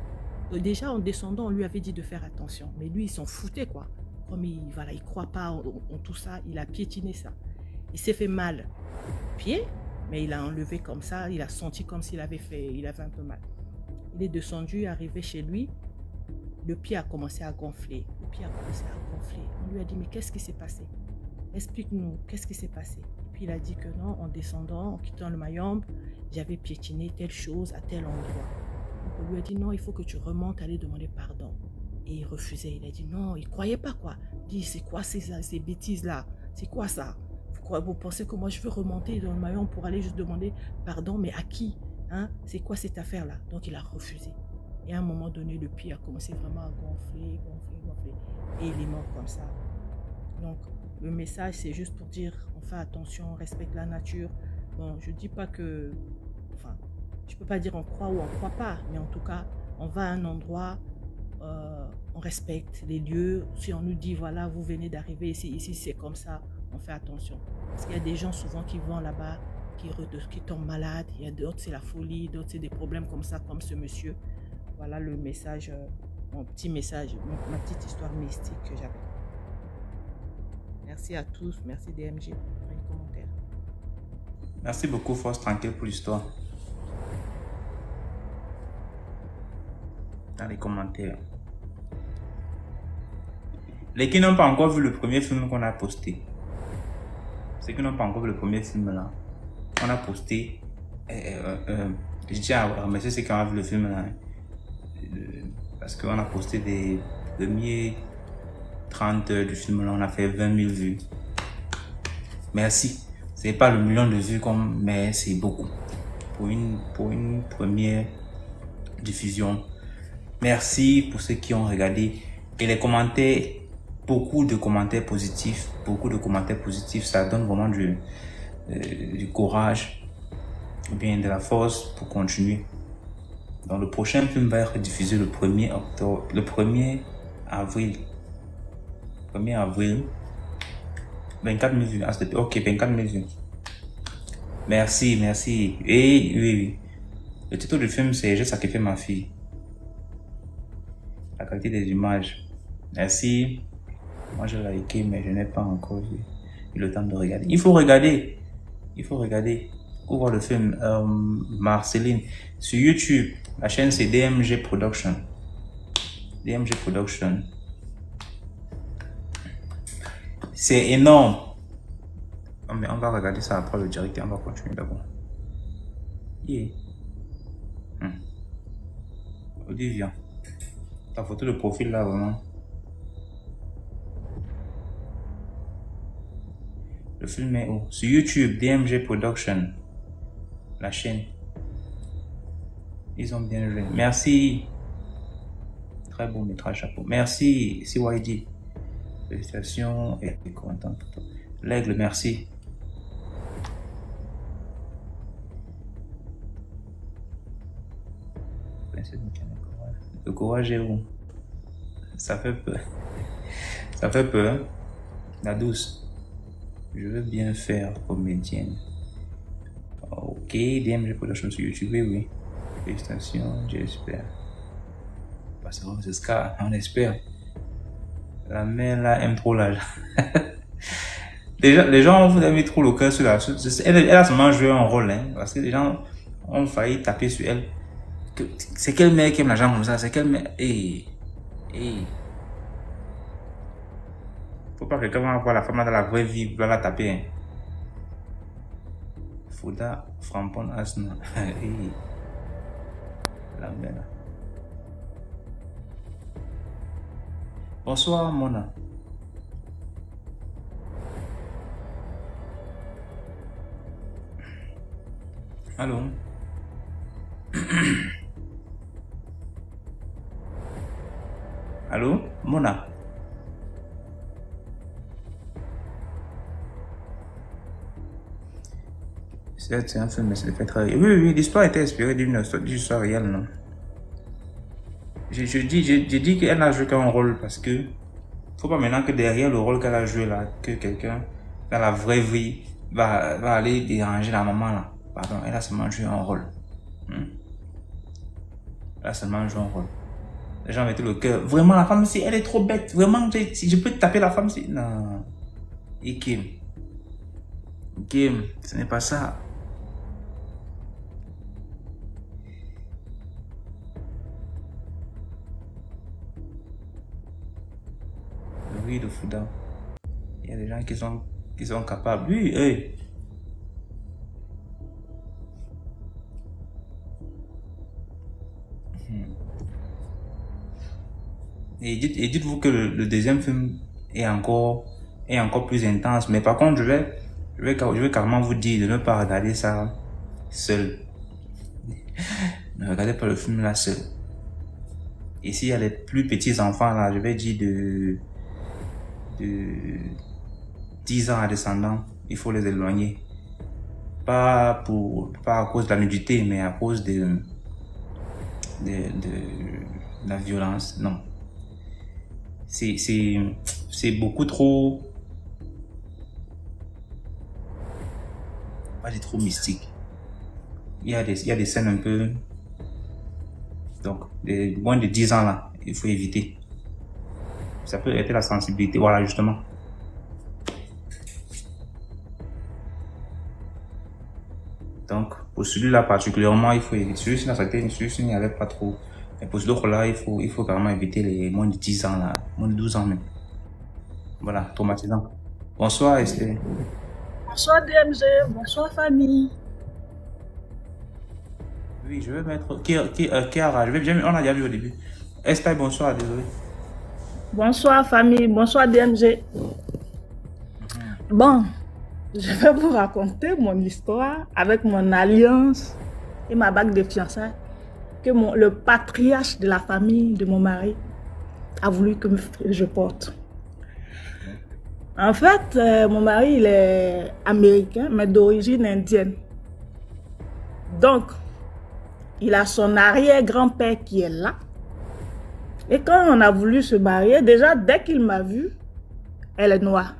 Donc déjà en descendant, on lui avait dit de faire attention, mais lui il s'en foutait quoi. Comme il croit pas en tout ça, il a piétiné ça. Il s'est fait mal au pied, mais il a enlevé comme ça, il a senti comme s'il avait un peu mal. Il est descendu, arrivé chez lui, le pied a commencé à gonfler. On lui a dit, mais qu'est-ce qui s'est passé? Explique-nous, qu'est-ce qui s'est passé? Et puis il a dit que non, en descendant, en quittant le Mayombe, j'avais piétiné telle chose à tel endroit. Donc on lui a dit, non, il faut que tu remontes, aller demander pardon. Et il refusait, il a dit non, il ne croyait pas quoi. dit, c'est quoi ces bêtises-là? C'est quoi ça? Vous pensez que moi, je veux remonter dans le maillon pour aller juste demander pardon, mais à qui? Hein? C'est quoi cette affaire-là? Donc, il a refusé. Et à un moment donné, le pied a commencé vraiment à gonfler. Et il est mort comme ça. Donc, le message, c'est juste pour dire, on fait attention, on respecte la nature. Bon, je ne dis pas que... Enfin, je ne peux pas dire on croit ou on ne croit pas. Mais en tout cas, on va à un endroit, on respecte les lieux. Si on nous dit, voilà, vous venez d'arriver ici c'est comme ça, on fait attention. Parce qu'il y a des gens souvent qui vont là-bas, qui tombent malades. Il y a d'autres, c'est la folie. D'autres, c'est des problèmes comme ça, comme ce monsieur. Voilà le message, mon petit message, ma petite histoire mystique que j'avais. Merci à tous. Merci DMG pour les commentaires. Merci beaucoup, Force Tranquille, pour l'histoire. Dans les commentaires. Les qui n'ont pas encore vu le premier film qu'on a posté. Ceux qui n'ont pas encore vu le premier film là, on a posté. Je tiens à remercier ceux qui ont vu le film là. Parce qu'on a posté des premiers 30 heures du film là, on a fait 20 000 vues. Merci. C'est pas le million de vues mais c'est beaucoup. Pour une première diffusion. Merci pour ceux qui ont regardé. Et les commentaires, beaucoup de commentaires positifs. Ça donne vraiment du courage, ou bien de la force pour continuer. Donc le prochain film va être diffusé le 1er octobre, le 1er avril. 1er avril. 24 000 vues. Ah, ok, 24 000 vues. Merci. Et oui. Le titre du film, c'est J'ai sacrifié ma fille. La qualité des images. Merci. Moi, j'ai liké, mais je n'ai pas encore eu le temps de regarder. Il faut regarder. Pour voir le film. Marceline. Sur YouTube, la chaîne, c'est DMG Production. C'est énorme. Mais on va regarder ça après le direct et on va continuer d'abord. Olivia, ta photo de profil là vraiment. Le film est où? Sur YouTube, DMG Production. La chaîne. Ils ont bien joué. Merci. Très beau métrage, chapeau. Merci, CYD. Félicitations et content pour toi. L'aigle, merci. Le courage est où? Ça fait peur. Ça fait peur. La douce. Je veux bien faire comédienne. Ok, DMG Production sur YouTube, oui. Félicitations, j'espère. Parce que c'est ce qu'on espère. La mère là aime trop l'âge. Les gens vous avez trop le cœur sur la. Elle a seulement joué un rôle, hein, parce que les gens ont failli taper sur elle. C'est quelle mère qui aime l'argent comme ça? C'est quelle mère? Faut pas que quelqu'un va voir la femme dans la vraie vie, va la taper. Hein. Fouda, Frampon, Asna. La mère là. Bonsoir, Mona. Allô? Allô? Mona? C'est un film, mais c'est fait très... Oui, l'histoire était inspirée d'une histoire réelle, non? J'ai dit qu'elle n'a joué qu'un rôle parce que faut pas maintenant que derrière le rôle qu'elle a joué là, que quelqu'un dans la vraie vie va aller déranger la maman là. Pardon, elle a seulement joué un rôle. Elle a seulement joué un rôle. Les gens mettaient le cœur. Vraiment, la femme, si elle est trop bête. Vraiment, si je peux taper la femme, si... Non. Et Kim, ce n'est pas ça. Oui, de Fouda. Il y a des gens qui sont capables. Oui, hey. Et dites-vous que le deuxième film est encore plus intense. Mais par contre, je vais carrément vous dire de ne pas regarder ça seul. Ne regardez pas le film là seul. Et s'il y a les plus petits enfants là, je vais dire de 10 ans à descendant, il faut les éloigner. Pas à cause de la nudité, mais à cause de la violence. Non. C'est beaucoup trop... Pas trop mystique. Il y a des scènes un peu... Donc, les moins de 10 ans là, il faut éviter. Ça peut être la sensibilité. Voilà, justement. Donc, pour celui-là particulièrement, il faut éviter. Celui-ci n'y avait pas trop. Mais pour celui-là, il faut carrément éviter les moins de 10 ans là, moins de 12 ans même. Voilà, traumatisant. Bonsoir Esther. Bonsoir DMG, bonsoir famille. Oui, je vais mettre Kiara, on a déjà vu au début. Esther, bonsoir, désolé. Bonsoir famille, bonsoir DMG. Bon, je vais vous raconter mon histoire avec mon alliance et ma bague de fiançailles que le patriarche de la famille de mon mari a voulu que je porte. En fait, mon mari, il est américain, mais d'origine indienne. Donc, il a son arrière-grand-père qui est là. Et quand on a voulu se marier, déjà, dès qu'il m'a vu, elle est noire.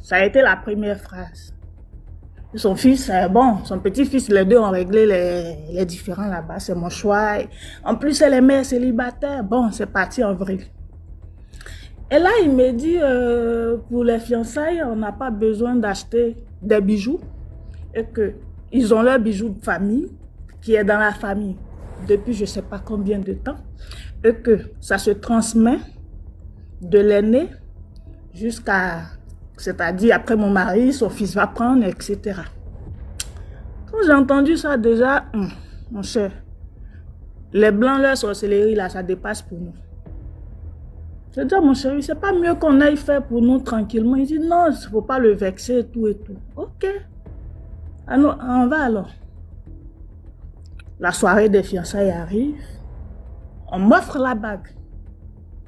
Ça a été la première phrase. Son fils, bon, son petit-fils, les deux ont réglé les différends là-bas. C'est mon choix. En plus, elle est mère célibataire. Bon, c'est parti en vrille. Et là, il me dit, pour les fiançailles, on n'a pas besoin d'acheter des bijoux. Et qu'ils ont leur bijou de famille, qui est dans la famille depuis je ne sais pas combien de temps. Et que ça se transmet de l'aîné jusqu'à... C'est-à-dire, après mon mari, son fils va prendre, etc. Quand j'ai entendu ça, déjà, mon cher, les blancs, leur sorcellerie, là, ça dépasse pour nous. Je dis, mon chéri, c'est pas mieux qu'on aille faire pour nous tranquillement. Il dit, non, il ne faut pas le vexer, tout et tout. Ok. Alors, on va alors. La soirée des fiançailles arrive. On m'offre la bague.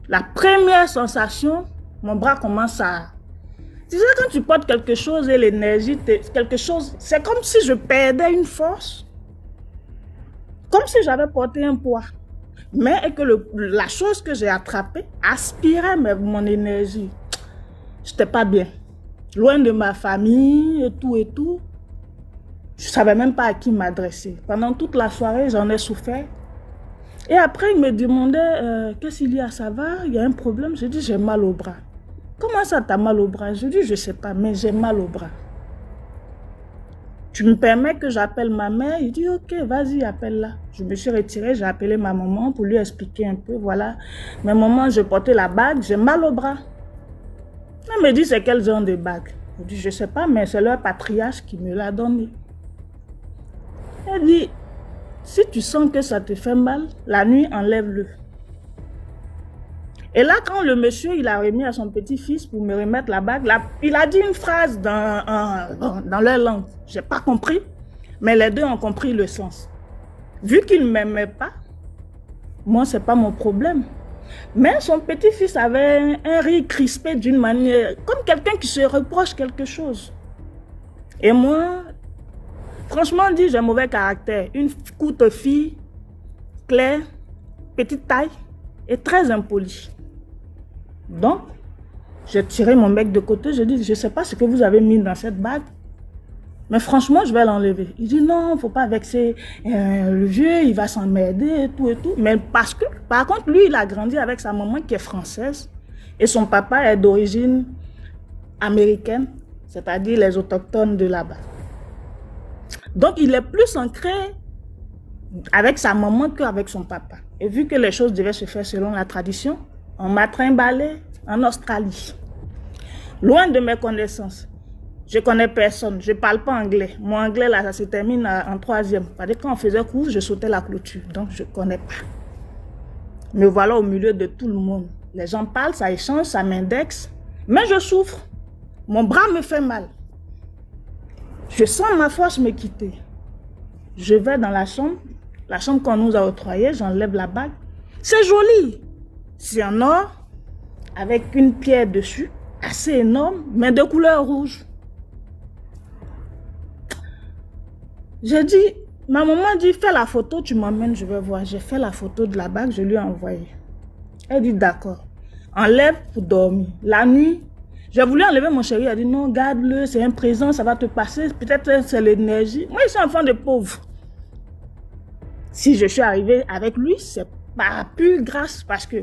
La première sensation, mon bras commence à... Tu sais, quand tu portes quelque chose et l'énergie, quelque chose, c'est comme si je perdais une force. Comme si j'avais porté un poids. Mais et que la chose que j'ai attrapée aspirait mon énergie. Je n'étais pas bien. Loin de ma famille et tout et tout. Je ne savais même pas à qui m'adresser. Pendant toute la soirée, j'en ai souffert. Et après, il me demandait, qu'est-ce qu'il y a, ça va? Il y a un problème? J'ai dit, j'ai mal au bras. Comment ça, t'as mal au bras? Je dis, je ne sais pas, mais j'ai mal au bras. Tu me permets que j'appelle ma mère? Il dit, ok, vas-y, appelle-la. Je me suis retirée, j'ai appelé ma maman pour lui expliquer un peu, voilà. Mais maman, je portais la bague, j'ai mal au bras. Elle me dit, c'est quel genre de bague? Je dis, je ne sais pas, mais c'est leur patriarche qui me l'a donnée. Elle dit, si tu sens que ça te fait mal, la nuit, enlève-le. Et là, quand le monsieur, il a remis à son petit-fils pour me remettre la bague, là, il a dit une phrase dans leur langue. Je n'ai pas compris, mais les deux ont compris le sens. Vu qu'il ne m'aimait pas, moi, ce n'est pas mon problème. Mais son petit-fils avait un rire crispé d'une manière, comme quelqu'un qui se reproche quelque chose. Et moi, franchement dit, j'ai mauvais caractère. Une courte fille, claire, petite taille et très impolie. Donc, j'ai tiré mon bec de côté, je dis, je ne sais pas ce que vous avez mis dans cette bague, mais franchement, je vais l'enlever. Il dit, non, il ne faut pas vexer le vieux, il va s'emmerder et tout et tout. Mais parce que, par contre, lui, il a grandi avec sa maman qui est française et son papa est d'origine américaine, c'est-à-dire les autochtones de là-bas. Donc, il est plus ancré avec sa maman qu'avec son papa. Et vu que les choses devaient se faire selon la tradition, on m'a trimballé en Australie. Loin de mes connaissances. Je ne connais personne. Je ne parle pas anglais. Mon anglais, là, ça se termine en 3e. Parce que quand on faisait cours, je sautais la clôture. Donc, je ne connais pas. Me voilà au milieu de tout le monde. Les gens parlent, ça échange, ça m'indexe. Mais je souffre. Mon bras me fait mal. Je sens ma force me quitter. Je vais dans la chambre qu'on nous a octroyée, j'enlève la bague. C'est joli. C'est en or, avec une pierre dessus, assez énorme, mais de couleur rouge. J'ai dit, ma maman dit, fais la photo, tu m'emmènes, je vais voir. J'ai fait la photo de la bague, je lui ai envoyé. Elle dit, d'accord. Enlève pour dormir. La nuit, j'ai voulu enlever mon chéri, elle a dit, non, garde-le, c'est un présent, ça va te passer, peut-être c'est l'énergie. Moi, je suis enfant de pauvre. Si je suis arrivée avec lui, c'est pas plus grâce, parce que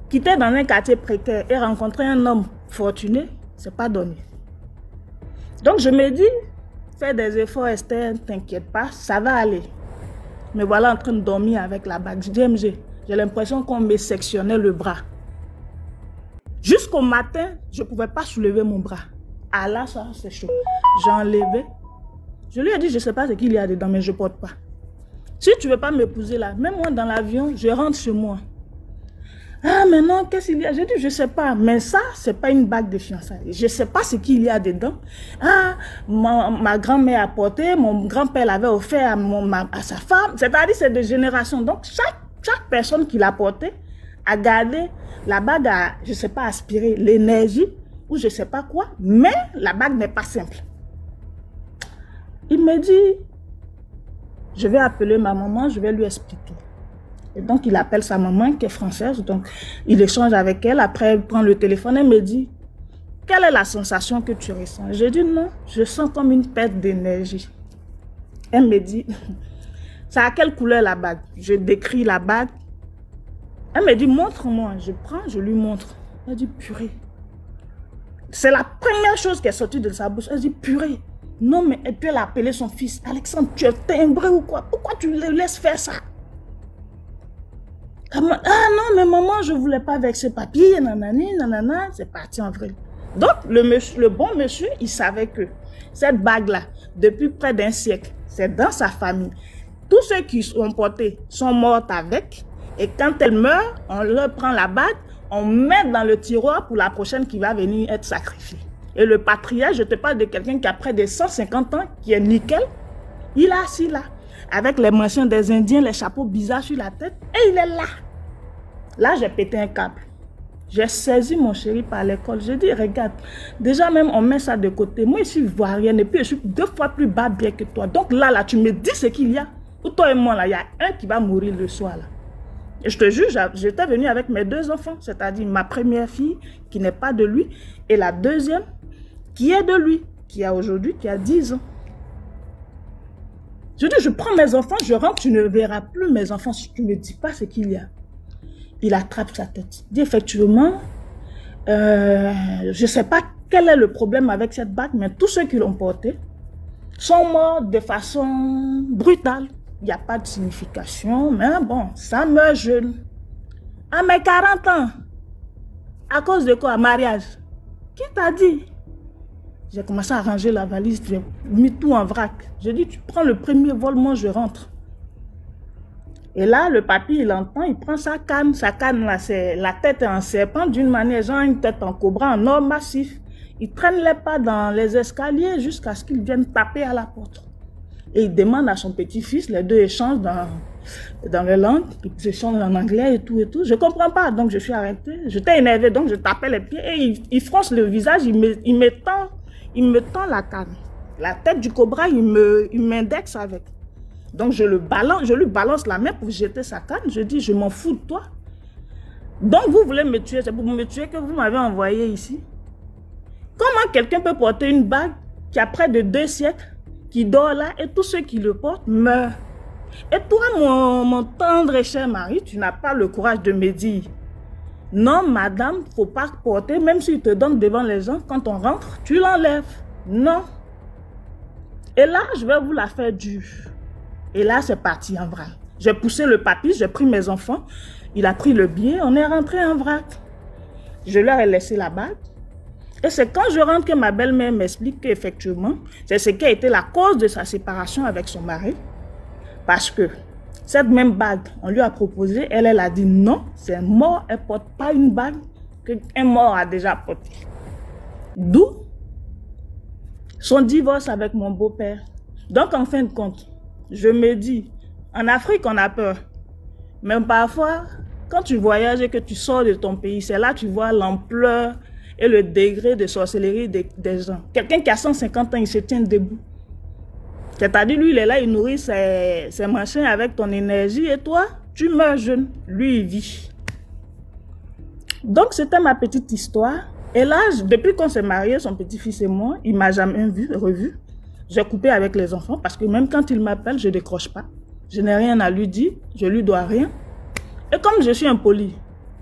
quitter dans un quartier précaire et rencontrer un homme fortuné, c'est pas donné. Donc je me dis, fais des efforts, Esther, t'inquiète pas, ça va aller. Me voilà en train de dormir avec la bague. Je dis, MG, j'ai l'impression qu'on me sectionnait le bras. Jusqu'au matin, je ne pouvais pas soulever mon bras. Ah là, ça, c'est chaud. J'ai enlevé. Je lui ai dit, je ne sais pas ce qu'il y a dedans, mais je ne porte pas. Si tu ne veux pas m'épouser là, même moi dans l'avion, je rentre chez moi. Ah, mais non, qu'est-ce qu'il y a? J'ai dit, je ne sais pas. Mais ça, ce n'est pas une bague de fiançailles. Je ne sais pas ce qu'il y a dedans. Ah, ma grand-mère a porté, mon grand-père l'avait offert à sa femme. C'est-à-dire, c'est de génération. Donc, chaque personne qui l'a porté a gardé la bague à, je ne sais pas, aspirer l'énergie ou je ne sais pas quoi. Mais la bague n'est pas simple. Il me dit, je vais appeler ma maman, je vais lui expliquer. Et donc, il appelle sa maman qui est française. Donc, il échange avec elle. Après, il prend le téléphone et me dit, quelle est la sensation que tu ressens? J'ai dit, non, je sens comme une perte d'énergie. Elle me dit, ça a quelle couleur la bague? Je décris la bague. Elle me dit, montre-moi. Je prends, je lui montre. Elle dit, purée. C'est la première chose qui est sortie de sa bouche. Elle dit, purée. Non, mais elle peut l'appeler son fils. Alexandre, tu es timbré ou quoi? Pourquoi tu le laisses faire ça? Ah non, mais maman, je ne voulais pas vexer papy, nanani, nanana, c'est parti en vrai. Donc, le bon monsieur, il savait que cette bague-là, depuis près d'un siècle, c'est dans sa famille. Tous ceux qui sont portés sont morts avec, et quand elle meurt, on leur prend la bague, on met dans le tiroir pour la prochaine qui va venir être sacrifiée. Et le patriarche, je te parle de quelqu'un qui a près de 150 ans, qui est nickel, il est assis là. Avec les mentions des Indiens, les chapeaux bizarres sur la tête, et il est là. Là, j'ai pété un câble. J'ai saisi mon chéri par l'école. J'ai dit, regarde, déjà même, on met ça de côté. Moi, je suis ivoirienne et puis je suis 2 fois plus bas bien que toi. Donc là, tu me dis ce qu'il y a. Pour toi et moi, là, il y a un qui va mourir le soir, là. Et je te jure, j'étais venue avec mes 2 enfants, c'est-à-dire ma première fille, qui n'est pas de lui, et la deuxième, qui est de lui, qui a aujourd'hui, qui a 10 ans. Je dis, je prends mes enfants, je rentre, tu ne verras plus mes enfants si tu ne me dis pas ce qu'il y a. Il attrape sa tête. Il dit, effectivement, je ne sais pas quel est le problème avec cette bague, mais tous ceux qui l'ont portée sont morts de façon brutale. Il n'y a pas de signification, mais bon, ça meurt jeune. À mes 40 ans, à cause de quoi? Mariage. Qui t'a dit? J'ai commencé à ranger la valise, j'ai mis tout en vrac. J'ai dit, tu prends le premier vol, moi je rentre. Et là, le papy, il entend, il prend sa canne là, la tête est en serpent d'une manière, genre une tête en cobra, en or massif. Il traîne les pas dans les escaliers jusqu'à ce qu'il vienne taper à la porte. Et il demande à son petit-fils, les deux échangent dans les langues, ils échangent en anglais et tout et tout. Je ne comprends pas, donc je suis arrêtée. J'étais énervée, donc je tapais les pieds et il fronce le visage, il me tend la canne. La tête du cobra, il m'indexe avec. Donc je lui balance la main pour jeter sa canne. Je dis, je m'en fous de toi. Donc vous voulez me tuer, c'est pour me tuer que vous m'avez envoyé ici. Comment quelqu'un peut porter une bague qui a près de 2 siècles, qui dort là, et tous ceux qui le portent meurent? Et toi, mon tendre et cher mari, tu n'as pas le courage de me dire, non madame, il ne faut pas porter, même s'il te donne devant les gens, quand on rentre, tu l'enlèves. Non. Et là, je vais vous la faire dure. Et là, c'est parti en vrac. J'ai poussé le papy, j'ai pris mes enfants, il a pris le billet, on est rentré en vrac. Je leur ai laissé la bague. Et c'est quand je rentre que ma belle-mère m'explique qu'effectivement, c'est ce qui a été la cause de sa séparation avec son mari. Parce que Cette même bague, on lui a proposé, elle a dit non, c'est un mort, elle ne porte pas une bague qu'un mort a déjà portée. D'où son divorce avec mon beau-père. Donc, en fin de compte, je me dis, en Afrique, on a peur. Mais parfois, quand tu voyages et que tu sors de ton pays, c'est là que tu vois l'ampleur et le degré de sorcellerie des gens. Quelqu'un qui a 150 ans, il se tient debout. C'est-à-dire, lui, il est là, il nourrit ses machins avec ton énergie et toi, tu meurs jeune. Lui, il vit. Donc, c'était ma petite histoire. Et là, depuis qu'on s'est mariés, son petit-fils et moi, il ne m'a jamais revu. J'ai coupé avec les enfants parce que même quand il m'appelle, je ne décroche pas. Je n'ai rien à lui dire, je ne lui dois rien. Et comme je suis impoli,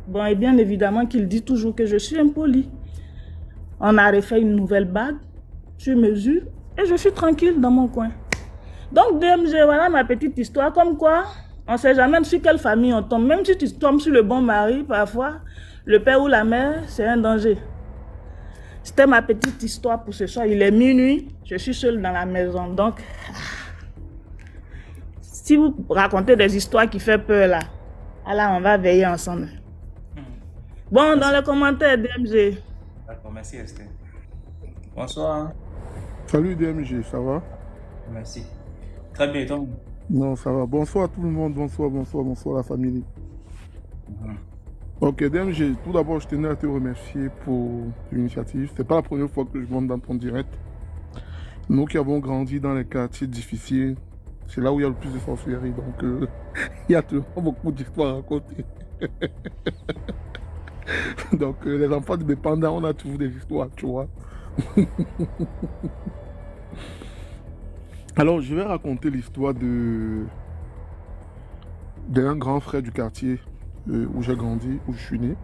bon, et bien évidemment qu'il dit toujours que je suis impoli. On a refait une nouvelle bague, je mesure et je suis tranquille dans mon coin. Donc, DMG, voilà ma petite histoire. Comme quoi, on ne sait jamais sur quelle famille on tombe. Même si tu tombes sur le bon mari, parfois, le père ou la mère, c'est un danger. C'était ma petite histoire pour ce soir. Il est minuit, je suis seule dans la maison. Donc, si vous racontez des histoires qui font peur là, alors on va veiller ensemble. Bon, dans les commentaires, DMG. D'accord, merci Esther. Bonsoir. Salut DMG, ça va? Merci. Très bien, donc. Non, ça va. Bonsoir à tout le monde, bonsoir la famille. Ok, DMG, tout d'abord, je tenais à te remercier pour l'initiative. C'est pas la première fois que je monte dans ton direct. Nous qui avons grandi dans les quartiers difficiles, c'est là où il y a le plus de sorcellerie, donc il y a toujours beaucoup d'histoires à raconter. Donc les enfants de mes pandas, on a toujours des histoires, tu vois. Alors, je vais raconter l'histoire d'un grand frère du quartier où j'ai grandi, où je suis né.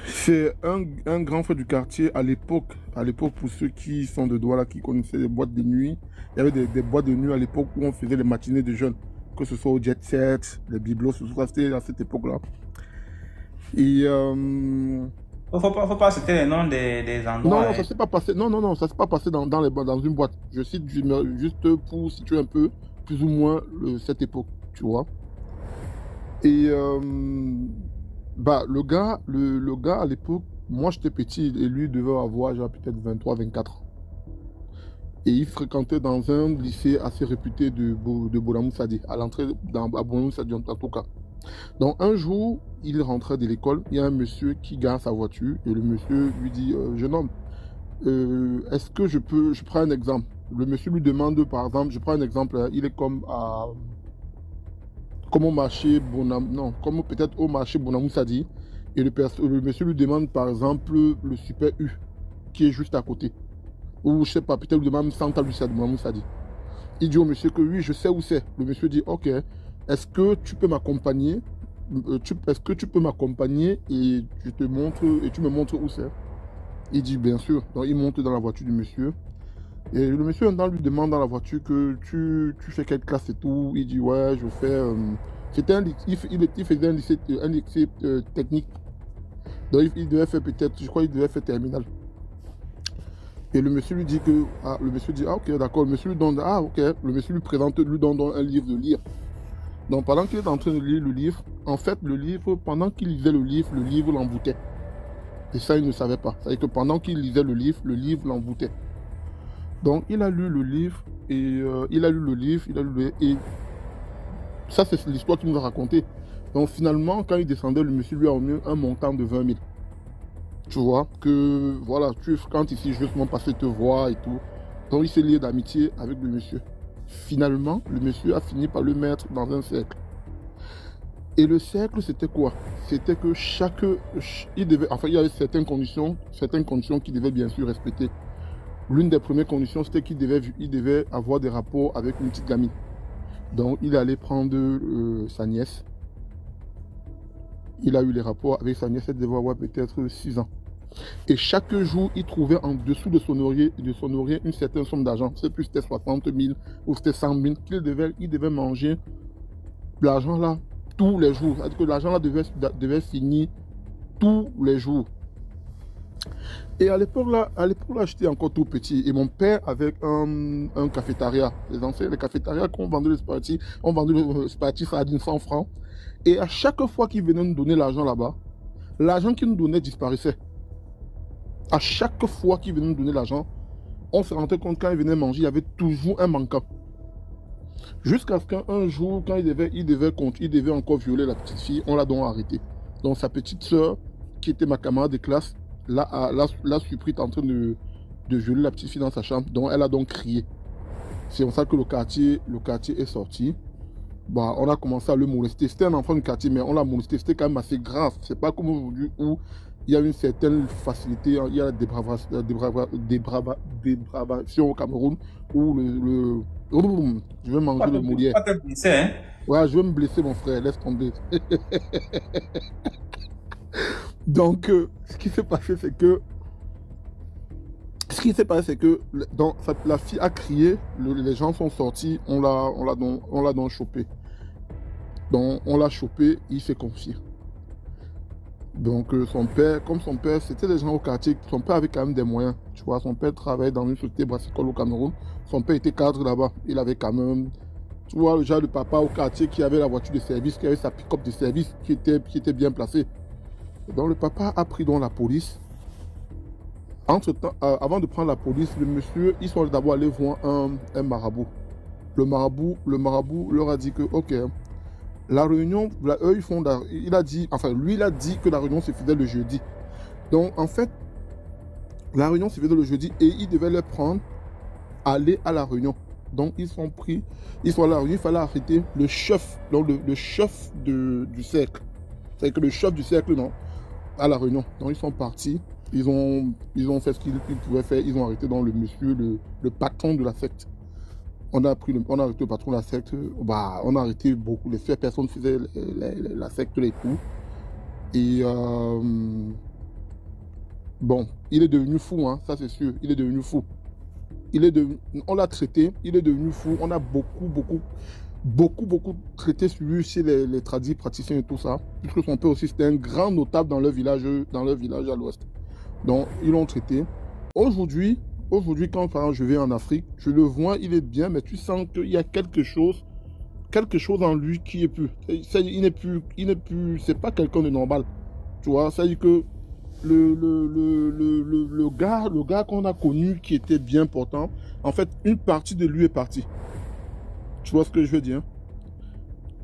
C'est un grand frère du quartier à l'époque, pour ceux qui sont de Douala, qui connaissaient les boîtes de nuit. Il y avait des boîtes de nuit à l'époque où on faisait les matinées de jeunes, que ce soit au Jet Set, les Biblos, tout ça, c'était à cette époque-là. Et Faut pas citer les noms des endroits. Non, ça s'est pas passé. Non, ça s'est pas passé dans une boîte. Je cite juste pour situer un peu, plus ou moins, cette époque, tu vois. Et le gars à l'époque, moi j'étais petit et lui devait avoir peut-être 23, 24 ans. Et il fréquentait dans un lycée assez réputé de Bonamou Sadi, à l'entrée à Bonamou Sadi en tout cas. Donc un jour, il rentrait de l'école, il y a un monsieur qui gare sa voiture et le monsieur lui dit jeune homme, est-ce que je prends un exemple. Le monsieur lui demande par exemple, je prends un exemple, il est comme au marché comme peut-être au marché Bonamou Sadi et le monsieur lui demande par exemple le Super U qui est juste à côté. Ou je sais pas, peut-être lui demande Santa Lucia de Bonamou Sadi. Il dit au monsieur que oui, je sais où c'est. Le monsieur dit ok. Est-ce que tu peux m'accompagner? Est-ce que tu peux m'accompagner et je te montre et tu me montres où c'est? Il dit bien sûr. Donc il monte dans la voiture du monsieur. Et le monsieur lui demande dans la voiture que tu fais quelle classe et tout. Il dit ouais, je fais. Il faisait un lycée technique. Donc il devait faire peut-être, je crois qu'il devait faire terminale. Et le monsieur lui dit que le monsieur dit ok d'accord. Le monsieur lui donne ok. Le monsieur lui donne un livre de lire. Donc pendant qu'il est en train de lire le livre, en fait le livre, pendant qu'il lisait le livre l'envoûtait. Et ça il ne savait pas. C'est-à-dire que pendant qu'il lisait le livre l'envoûtait. Donc il a lu le livre et et ça c'est l'histoire qu'il nous a racontée. Donc finalement quand il descendait, le monsieur lui a remis un montant de 20 000. Tu vois que voilà, tu fréquentes ici justement parce qu'il te voit et tout. Donc il s'est lié d'amitié avec le monsieur. Finalement, le monsieur a fini par le mettre dans un cercle. Et le cercle, c'était quoi? C'était que il y avait certaines conditions qu'il devait bien sûr respecter. L'une des premières conditions, c'était qu'il devait avoir des rapports avec une petite gamine. Donc, il allait prendre sa nièce. Il a eu les rapports avec sa nièce, elle devait avoir peut-être 6 ans. Et chaque jour, il trouvait en dessous de son oreiller une certaine somme d'argent. C'est plus c'était 60 000 ou c'était 100 000 il devait manger l'argent là tous les jours. C'est-à-dire que l'argent là devait finir tous les jours. Et à l'époque là, j'étais encore tout petit. Et mon père avait un cafétéria. Les cafétérias qu'on vendait le spaghetti, on vendait le spaghetti sardine 100 francs. Et à chaque fois qu'il venait nous donner l'argent là-bas, l'argent qu'il nous donnait disparaissait. À chaque fois qu'il venait nous donner l'argent, on se rendait compte quand il venait manger, il y avait toujours un manquant. Jusqu'à ce qu'un jour, quand il devait encore violer la petite fille, on l'a donc arrêté. Donc sa petite soeur, qui était ma camarade de classe, l'a surpris en train de violer la petite fille dans sa chambre. Donc elle a donc crié. C'est comme ça que le quartier est sorti. Bah, on a commencé à le molester. C'était un enfant du quartier, mais on l'a molesté. C'était quand même assez grave. C'est pas comme aujourd'hui où il y a une certaine facilité. Il y a la dépravation au Cameroun où je vais manger le moulier. Hein? Ouais, je vais me blesser, mon frère. Laisse tomber. Donc, ce qui s'est passé, c'est que donc, la fille a crié, les gens sont sortis, on l'a donc chopé. Donc, on l'a chopé, il s'est confié. Donc, son père, c'était des gens au quartier, son père avait quand même des moyens. Tu vois, son père travaillait dans une société brassicole au Cameroun. Son père était cadre là-bas. Il avait quand même, tu vois, le genre de papa au quartier qui avait la voiture de service, qui avait sa pick-up de service, qui était bien placée. Et donc, le papa a pris donc la police. Entre-temps, avant de prendre la police, le monsieur, ils sont d'abord allés voir un marabout. Le marabout leur a dit que, ok, la réunion, eux, il a dit que la réunion se faisait le jeudi. Donc, en fait, la réunion se faisait le jeudi et il devait les prendre, aller à la réunion. Donc, ils sont à la réunion, il fallait arrêter le chef, donc le chef du cercle. C'est que le chef du cercle, non, à la réunion. Donc, ils sont partis. Ils ont fait ce qu'ils pouvaient faire. Ils ont arrêté dans le monsieur, le patron de la secte. On a arrêté le patron de la secte. Bah, on a arrêté beaucoup. Les seules personnes faisaient la secte et tout. Et bon, il est devenu fou, hein, ça c'est sûr. Il est devenu fou. On l'a traité. Il est devenu fou. On a beaucoup traité sur lui chez les tradis praticiens et tout ça. Puisque son père aussi, c'était un grand notable dans leur village à l'ouest. Donc, ils l'ont traité. Aujourd'hui, quand par exemple, je vais en Afrique, je le vois, il est bien, mais tu sens qu'il y a quelque chose en lui qui est plus. Il n'est plus, c'est pas quelqu'un de normal. Tu vois, ça dit que le gars qu'on a connu qui était bien portant, en fait, une partie de lui est partie. Tu vois ce que je veux dire?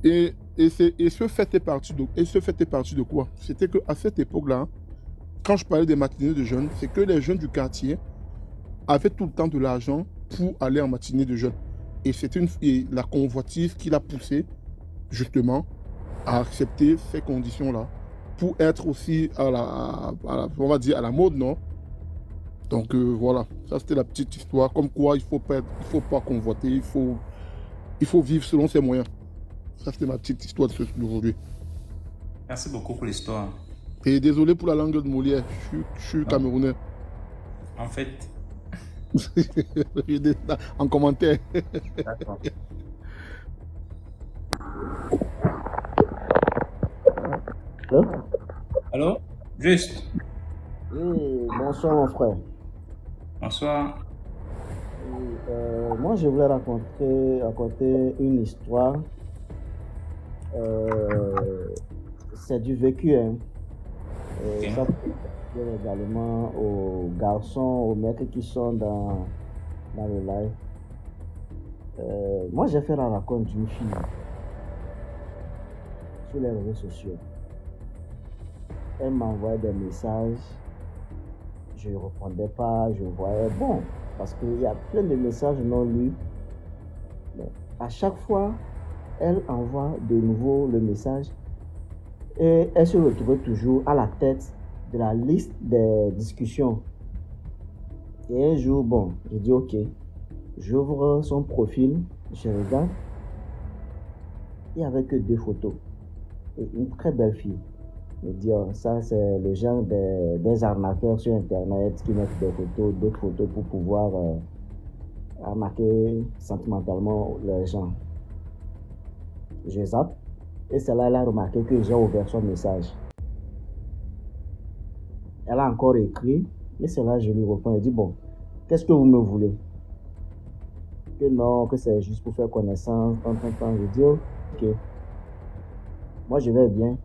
Et ce fait est parti de quoi? C'était qu'à cette époque-là, quand je parlais des matinées de jeunes, c'est que les jeunes du quartier avaient tout le temps de l'argent pour aller en matinée de jeunes. Et c'était la convoitise qui l'a poussé, justement, à accepter ces conditions-là, pour être aussi on va dire, à la mode, non? Donc voilà, ça c'était la petite histoire, comme quoi il faut pas convoiter, il faut vivre selon ses moyens. Ça c'était ma petite histoire d'aujourd'hui. Merci beaucoup pour l'histoire. Et désolé pour la langue de Molière, je suis camerounais. En fait. En commentaire. D'accord. Allô? Juste. Oui, bonsoir mon frère. Bonsoir. Moi je voulais raconter une histoire. C'est du vécu, hein. Okay. Ça peut également aux garçons, aux mecs qui sont dans le live. Moi, j'ai fait la rencontre d'une fille sur les réseaux sociaux. Elle m'envoyait des messages, je ne répondais pas, je voyais, bon, parce qu'il y a plein de messages non lus. Mais à chaque fois, elle envoie de nouveau le message. Et elle se retrouvait toujours à la tête de la liste des discussions. Et un jour, bon, je dis ok, j'ouvre son profil, je regarde. Il n'y avait que 2 photos. Et une très belle fille. Je dis, oh, ça c'est le genre des arnaqueurs sur internet qui mettent des photos, d'autres photos pour pouvoir arnaquer sentimentalement les gens. Je zappe. Et c'est là qu'elle a remarqué que j'ai ouvert son message. Elle a encore écrit, mais c'est là que je lui réponds. Elle dit, bon, qu'est-ce que vous me voulez? Que non, que c'est juste pour faire connaissance, tant. Je dis, ok, moi je vais bien,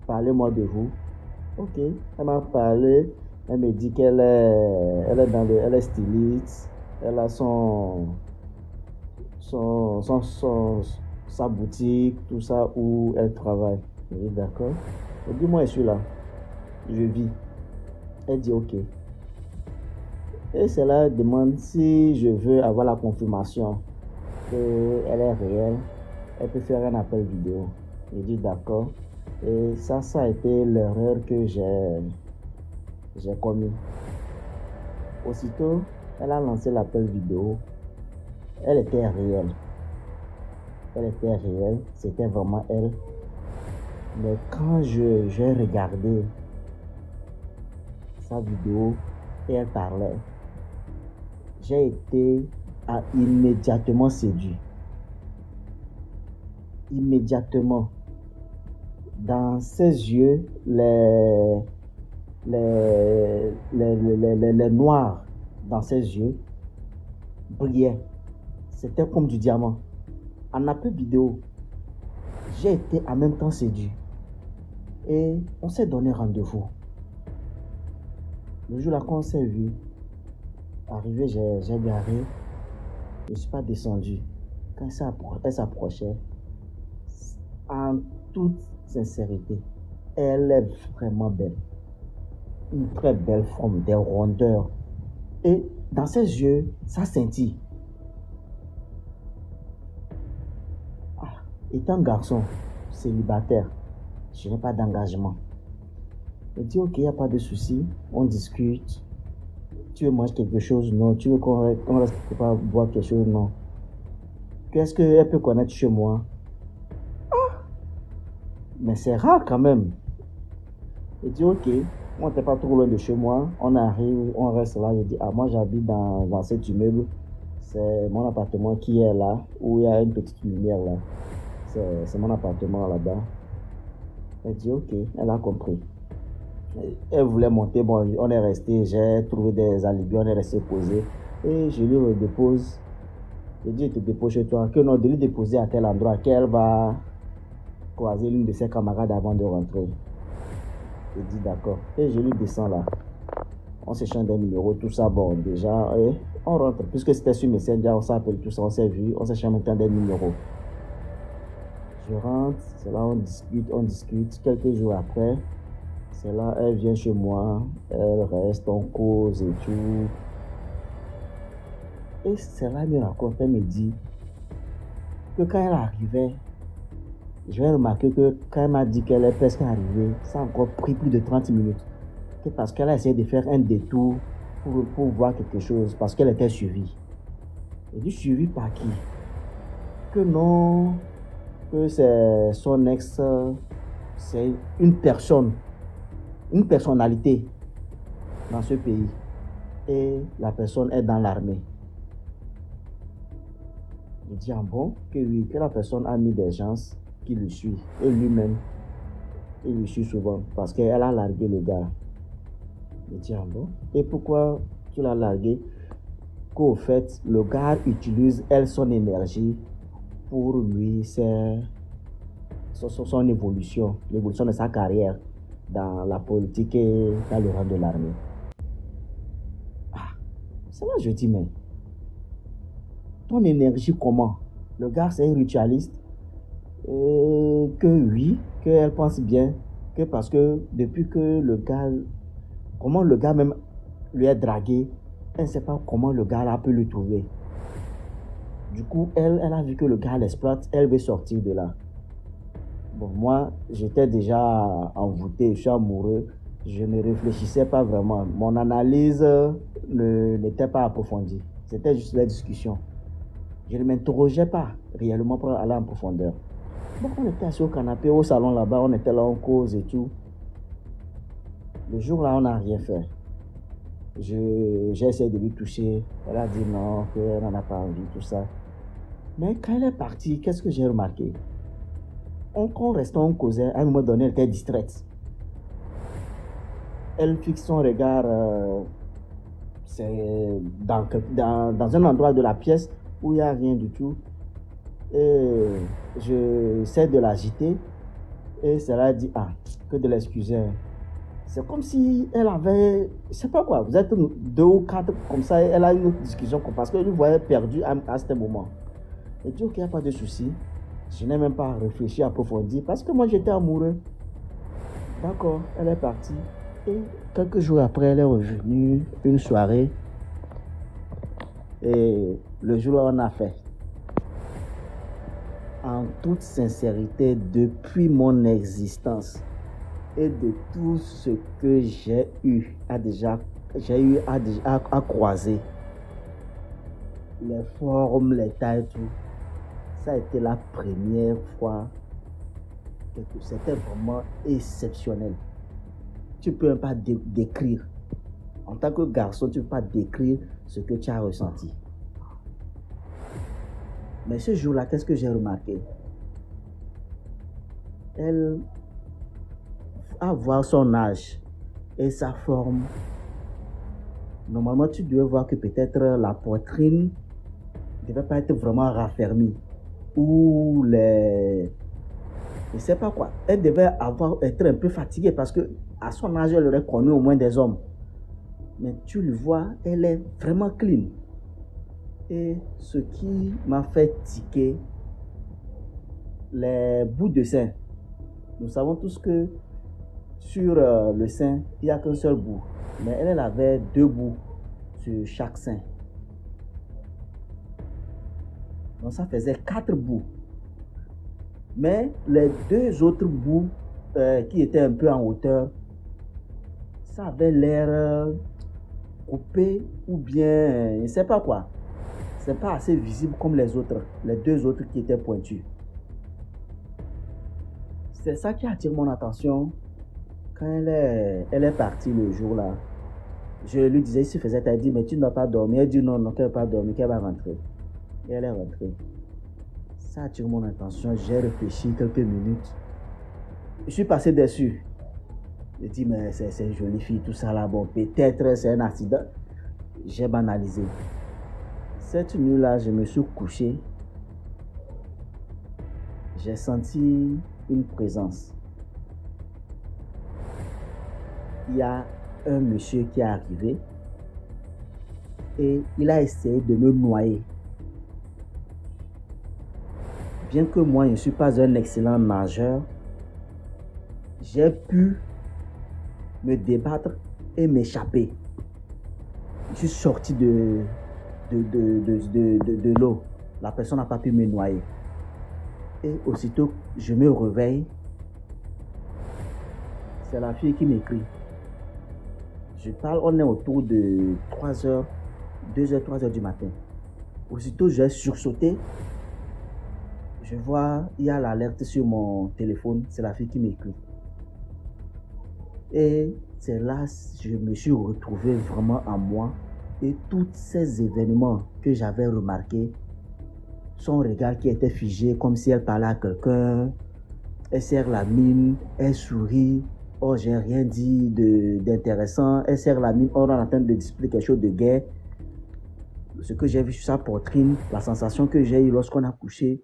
parlez-moi de vous. Ok, elle m'a parlé, elle me dit qu'elle est, elle est styliste, elle a sa boutique, tout ça, où elle travaille. Je dis, d'accord. Elle dit, moi je suis là, je vis. Elle dit, ok. Et cela demande si je veux avoir la confirmation qu'elle est réelle, elle peut faire un appel vidéo. Je dis d'accord. Et ça a été l'erreur que j'ai commis. Aussitôt, elle a lancé l'appel vidéo. Elle était réelle. Elle était réelle, c'était vraiment elle. Mais quand j'ai regardé sa vidéo et elle parlait, j'ai été immédiatement séduit. Immédiatement. Dans ses yeux, les noirs dans ses yeux brillaient. C'était comme du diamant. En appel vidéo, j'ai été en même temps séduit. Et on s'est donné rendez-vous. Le jour là, quand on s'est vu, arrivé, j'ai garé. Je ne suis pas descendu. Quand elle s'approchait, en toute sincérité, elle est vraiment belle. Une très belle forme, des rondeurs. Et dans ses yeux, ça scintille. Étant garçon, célibataire, je n'ai pas d'engagement. Je dis ok, il n'y a pas de souci, on discute. Tu veux manger quelque chose? Non. Tu veux qu'on reste pas boire quelque chose? Non. Qu'est-ce qu'elle peut connaître chez moi? Mais c'est rare quand même. Je dis ok, on n'était pas trop loin de chez moi. On arrive, on reste là. Je dis moi j'habite dans cet immeuble. C'est mon appartement qui est là, où il y a une petite lumière là. C'est mon appartement là-bas. Elle dit ok, elle a compris. Elle voulait monter, bon, on est resté, j'ai trouvé des alibis, on est resté posé. Et je lui redépose. Je dis, je te dépose chez toi. Que non, de lui déposer à tel endroit, qu'elle va croiser l'une de ses camarades avant de rentrer. Je dis d'accord. Et je lui descends là. On s'échange des numéros, tout ça, bon, déjà, et on rentre. Puisque c'était sur Messenger, on s'appelle tout ça, on s'est vu, on s'échange maintenant des numéros. Je rentre, c'est là on discute. Quelques jours après, c'est là, elle vient chez moi, elle reste, on cause et tout. Et c'est là, elle me raconte, elle me dit que quand elle arrivait, je vais remarquer que quand elle m'a dit qu'elle est presque arrivée, ça a encore pris plus de 30 minutes. C'est parce qu'elle a essayé de faire un détour pour voir quelque chose, parce qu'elle était suivie. Elle dit suivie par qui? Que non, que c'est son ex, c'est une personne, une personnalité dans ce pays. Et la personne est dans l'armée. Il dit bon, que oui, que la personne a mis des gens qui le suivent. Et lui-même, il le suit souvent parce qu'elle a largué le gars. Il dit bon, et pourquoi tu l'as largué? Qu'au fait, le gars utilise son énergie pour lui, c'est son évolution, l'évolution de sa carrière dans la politique et dans le rang de l'armée. C'est là que je dis, mais ton énergie comment? Le gars c'est un ritualiste, que oui, qu'elle pense bien, que parce que depuis que le gars, comment le gars même lui a dragué, elle ne sait pas comment le gars a pu le trouver. Du coup, elle a vu que le gars l'exploite, elle veut sortir de là. Bon, moi, j'étais déjà envoûté, je suis amoureux, je ne réfléchissais pas vraiment. Mon analyse n'était pas approfondie. C'était juste la discussion. Je ne m'interrogeais pas réellement pour aller en profondeur. Donc, on était assis au canapé, au salon là-bas, on était là en cause et tout. Le jour-là, on n'a rien fait. J'ai essayé de lui toucher. Elle a dit non, qu'elle n'en a pas envie, tout ça. Mais quand elle est partie, qu'est-ce que j'ai remarqué? Quand on restait, on causait, à un moment donné, elle était distraite. elle fixe son regard c'est dans un endroit de la pièce où il n'y a rien du tout. Et j'essaie de l'agiter et cela dit, ah, que de l'excuser. C'est comme si elle avait, je sais pas quoi, vous êtes 2 ou 4 comme ça, et elle a une autre discussion parce qu'elle nous voyait perdu à ce moment. Elle dit, ok, il n'y a pas de souci. Je n'ai même pas réfléchi, approfondi, parce que moi j'étais amoureux. D'accord, elle est partie. Et quelques jours après, elle est revenue, une soirée. Et le jour où on a fait, en toute sincérité, depuis mon existence et de tout ce que j'ai eu à croiser, les formes, les tailles, tout, ça a été la première fois que c'était vraiment exceptionnel. Tu ne peux pas décrire. En tant que garçon, tu ne peux pas décrire ce que tu as ressenti. Mais ce jour-là, qu'est-ce que j'ai remarqué? Elle, à voir son âge et sa forme, normalement, tu devais voir que peut-être la poitrine ne devait pas être vraiment raffermie. Ou les... Je ne sais pas quoi. Elle devait être un peu fatiguée parce que à son âge, elle aurait connu au moins des hommes. Mais tu le vois, elle est vraiment clean. Et ce qui m'a fait tiquer, les bouts de sein. Nous savons tous que sur le sein, il n'y a qu'un seul bout. Mais elle avait 2 bouts sur chaque sein. Donc ça faisait 4 bouts. Mais les 2 autres bouts qui étaient un peu en hauteur, ça avait l'air coupé ou bien, je ne sais pas quoi. C'est pas assez visible comme les autres, les 2 autres qui étaient pointus. C'est ça qui attire mon attention quand elle est partie le jour-là. Je lui disais, si faisait, elle dit, mais tu n'as pas dormi. Elle dit non, qu'elle n'a pas dormi, qu'elle va rentrer. Et elle est rentrée. Ça attire mon attention. J'ai réfléchi quelques minutes. Je suis passé dessus. Je dis, mais c'est une jolie fille, tout ça là. Bon, peut-être c'est un accident. J'ai banalisé. Cette nuit-là, je me suis couché. J'ai senti une présence. Il y a un monsieur qui est arrivé et il a essayé de me noyer. Bien que moi, je ne suis pas un excellent nageur, j'ai pu me et m'échapper. Je suis sorti de l'eau. La personne n'a pas pu me noyer. Et aussitôt, je me réveille. C'est la fille qui m'écrit. Je parle, on est autour de 3h, 2h, 3h du matin. Aussitôt, j'ai sursauté. Je vois, il y a l'alerte sur mon téléphone. C'est la fille qui m'écrit. Et c'est là que je me suis retrouvé vraiment en moi. Et tous ces événements que j'avais remarqués, son regard qui était figé comme si elle parlait à quelqu'un, elle serre la mine, elle sourit, oh j'ai rien dit d'intéressant, elle serre la mine, oh on est en train de discuter quelque chose de gai. Ce que j'ai vu sur sa poitrine, la sensation que j'ai eue lorsqu'on a couché,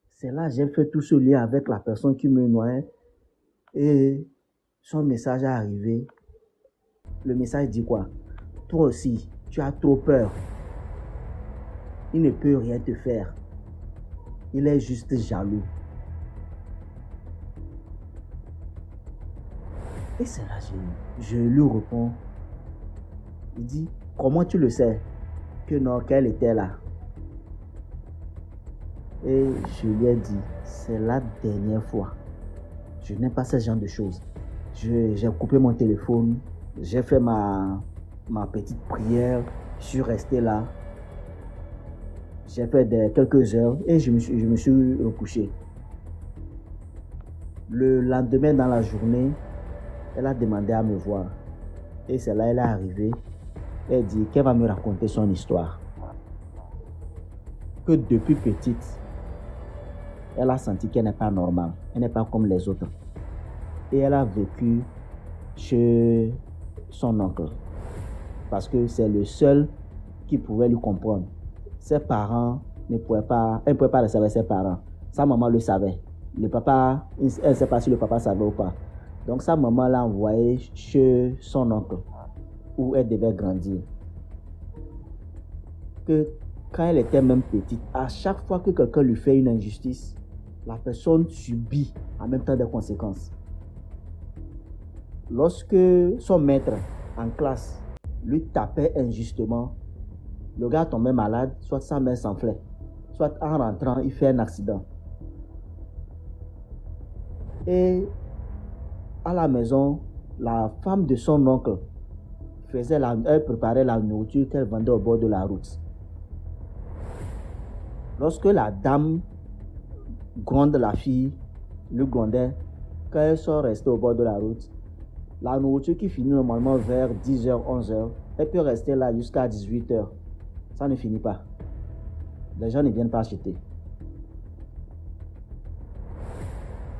c'est là que j'ai fait tout ce lien avec la personne qui me noyait et son message est arrivé. Le message dit quoi? Toi aussi, tu as trop peur. Il ne peut rien te faire. Il est juste jaloux. Et c'est là que je lui réponds. Il dit, comment tu le sais que non, qu'elle était là? Et je lui ai dit, c'est la dernière fois. Je n'aime pas ce genre de choses. J'ai coupé mon téléphone. J'ai fait ma petite prière. Je suis resté là. J'ai fait quelques heures et je me suis recouché. Le lendemain dans la journée, elle a demandé à me voir. Et c'est là qu'elle est arrivée. Elle dit qu'elle va me raconter son histoire. Que depuis petite, elle a senti qu'elle n'est pas normale. Elle n'est pas comme les autres. Et elle a vécu chez son oncle. Parce que c'est le seul qui pouvait lui comprendre. Ses parents elle ne pouvait pas rester avec ses parents. Sa maman le savait. Le papa, elle ne sait pas si le papa savait ou pas. Donc sa maman l'a envoyée chez son oncle, où elle devait grandir. Que quand elle était même petite, à chaque fois que quelqu'un lui fait une injustice, la personne subit en même temps des conséquences. Lorsque son maître en classe lui tapait injustement, le gars tombait malade, soit sa mère s'enflait, soit en rentrant, il fait un accident. Et à la maison, la femme de son oncle elle préparait la nourriture qu'elle vendait au bord de la route. Lorsque la dame gronde la fille, le grondait, quand elles sont restées au bord de la route, la nourriture qui finit normalement vers 10h, 11h, elle peut rester là jusqu'à 18h. Ça ne finit pas. Les gens ne viennent pas acheter.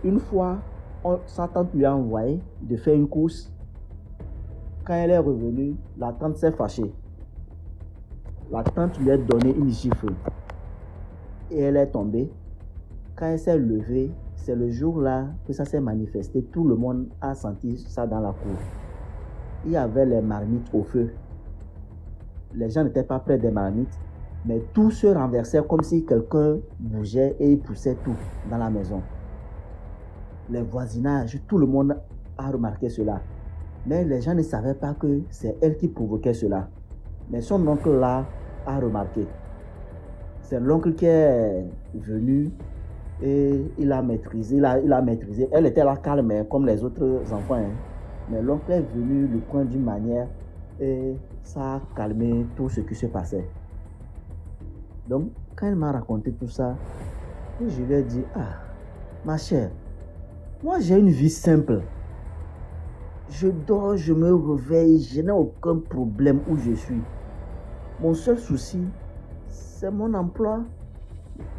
Une fois, sa tante lui a envoyé de faire une course. Quand elle est revenue, la tante s'est fâchée. La tante lui a donné une gifle. Et elle est tombée. Quand elle s'est levée, c'est le jour-là que ça s'est manifesté. Tout le monde a senti ça dans la cour. Il y avait les marmites au feu. Les gens n'étaient pas près des marmites, mais tout se renversait comme si quelqu'un bougeait et il poussait tout dans la maison. Les voisinages, tout le monde a remarqué cela. Mais les gens ne savaient pas que c'est elle qui provoquait cela. Mais son oncle là a remarqué. C'est l'oncle qui est venu et il a maîtrisé. Elle était là calme comme les autres enfants. Hein. Mais l'oncle est venu le prendre d'une manière et ça a calmé tout ce qui se passait. Donc, quand elle m'a raconté tout ça, je lui ai dit, ah, ma chère, moi j'ai une vie simple. Je dors, je me réveille, je n'ai aucun problème où je suis. Mon seul souci, c'est mon emploi,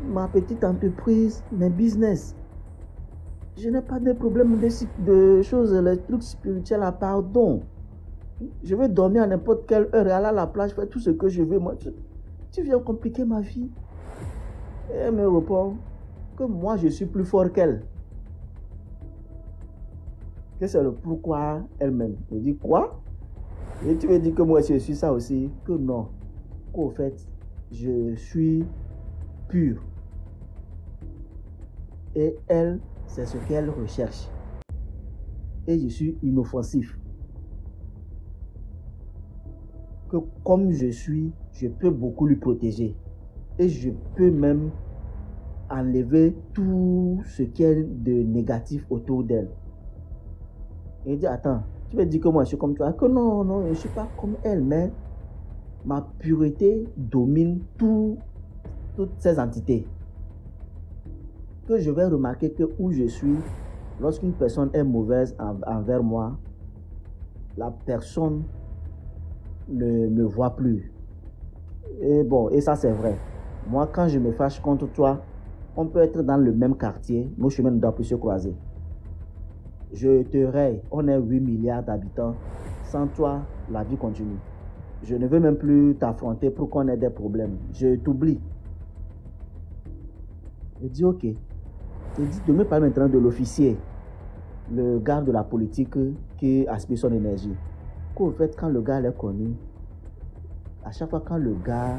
ma petite entreprise, mes business. Je n'ai pas de problème de choses, les trucs spirituels à pardon. Je vais dormir à n'importe quelle heure et aller à la plage, faire tout ce que je veux. Moi, tu viens compliquer ma vie. Et elle me répond que moi, je suis plus fort qu'elle. Que c'est le pourquoi elle-même. Je dis quoi? Et tu me dis que moi, je suis ça aussi? Que non. Qu'au fait, je suis pur. Et elle, c'est ce qu'elle recherche. Et je suis inoffensif. Que comme je suis, je peux beaucoup lui protéger. Et je peux même enlever tout ce qui est de négatif autour d'elle. Et il dit, attends, tu veux dire que moi je suis comme toi? Que non, non, je ne suis pas comme elle, mais ma pureté domine toutes ces entités. Que je vais remarquer que où je suis, lorsqu'une personne est mauvaise envers moi, la personne ne me voit plus. Et bon, et ça c'est vrai. Moi, quand je me fâche contre toi, on peut être dans le même quartier, nos chemins ne doivent plus se croiser. Je te raye, on est 8 milliards d'habitants. Sans toi, la vie continue. Je ne veux même plus t'affronter pour qu'on ait des problèmes. Je t'oublie. Je dis ok. Je dis de me parler maintenant de l'officier, le gars de la politique qui aspire son énergie. Qu'au fait, quand le gars est connu, à chaque fois quand le gars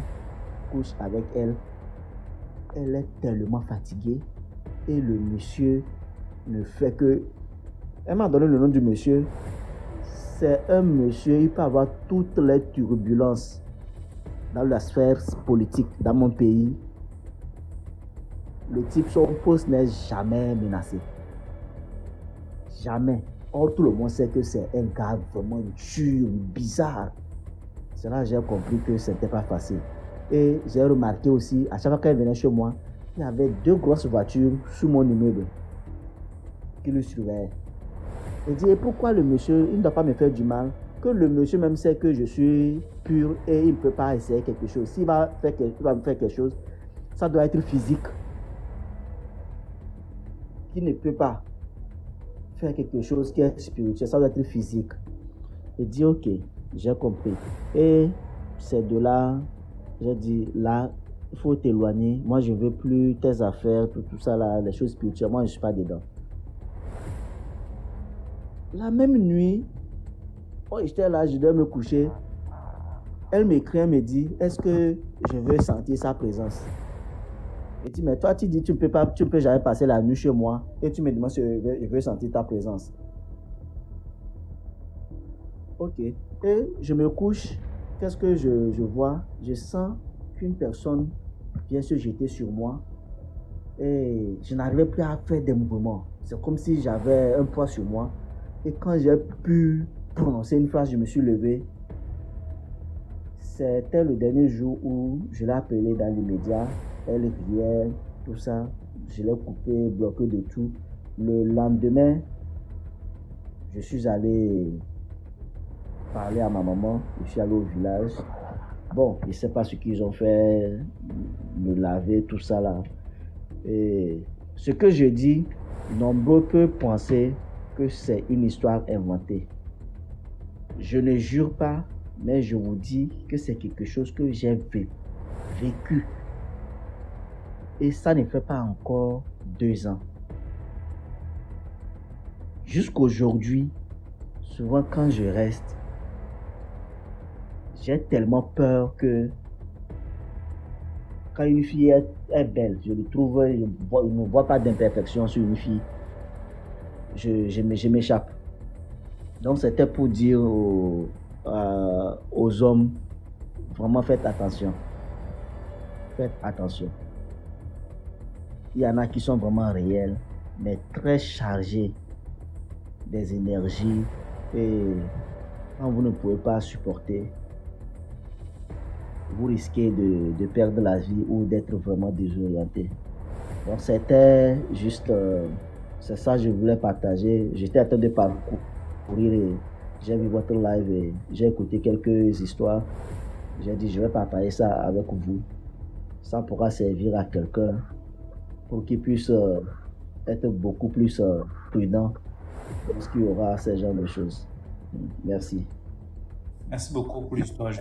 couche avec elle, elle est tellement fatiguée et le monsieur ne fait que... Elle m'a donné le nom du monsieur. C'est un monsieur, il peut avoir toutes les turbulences dans la sphère politique dans mon pays. Le type, son poste n'est jamais menacé. Jamais. Or, tout le monde sait que c'est un gars vraiment dur, bizarre. C'est là que j'ai compris que ce n'était pas facile. Et j'ai remarqué aussi, à chaque fois qu'elle venait chez moi, il y avait 2 grosses voitures sous mon immeuble qui le surveillaient. Je dis, et pourquoi le monsieur, il ne doit pas me faire du mal, que le monsieur même sait que je suis pur et il ne peut pas essayer quelque chose. S'il va me faire quelque chose, ça doit être physique. Qu'il ne peut pas faire quelque chose qui est spirituel, ça doit être physique. Et dit, ok, j'ai compris. Et c'est de là, j'ai dit, là, il faut t'éloigner. Moi, je ne veux plus tes affaires, tout ça, là, les choses spirituelles. Moi, je ne suis pas dedans. La même nuit, oh, j'étais là, je devais me coucher. Elle m'écrit, elle me dit, est-ce que je veux sentir sa présence? Je dis, mais toi, tu dis, tu ne peux jamais passer la nuit chez moi. Et tu me demandes si je veux sentir ta présence. Ok. Et je me couche. Qu'est-ce que je vois? Je sens qu'une personne vient se jeter sur moi. Et je n'arrivais plus à faire des mouvements. C'est comme si j'avais un poids sur moi. Et quand j'ai pu prononcer une phrase, je me suis levé. C'était le dernier jour où je l'ai appelée dans l'immédiat. Elle riait, tout ça. Je l'ai coupé, bloqué de tout. Le lendemain, je suis allé parler à ma maman. Je suis allé au village. Bon, je ne sais pas ce qu'ils ont fait, me laver, tout ça là. Et ce que je dis, nombreux peuvent penser que c'est une histoire inventée. Je ne jure pas, mais je vous dis que c'est quelque chose que j'ai vécu. Et ça ne fait pas encore 2 ans. Jusqu'aujourd'hui, souvent quand je reste, j'ai tellement peur que quand une fille est belle, je le trouve, je ne vois pas d'imperfection sur une fille, je m'échappe. Donc c'était pour dire aux hommes, vraiment faites attention. Faites attention. Il y en a qui sont vraiment réels, mais très chargés des énergies. Et quand vous ne pouvez pas supporter, vous risquez de perdre la vie ou d'être vraiment désorienté. Donc c'était juste, c'est ça que je voulais partager. J'étais en train de parcourir et j'ai vu votre live et j'ai écouté quelques histoires. J'ai dit je vais partager ça avec vous. Ça pourra servir à quelqu'un pour qu'il puisse être beaucoup plus prudent lorsqu'il y aura ce genre de choses. Merci. Merci beaucoup pour l'histoire.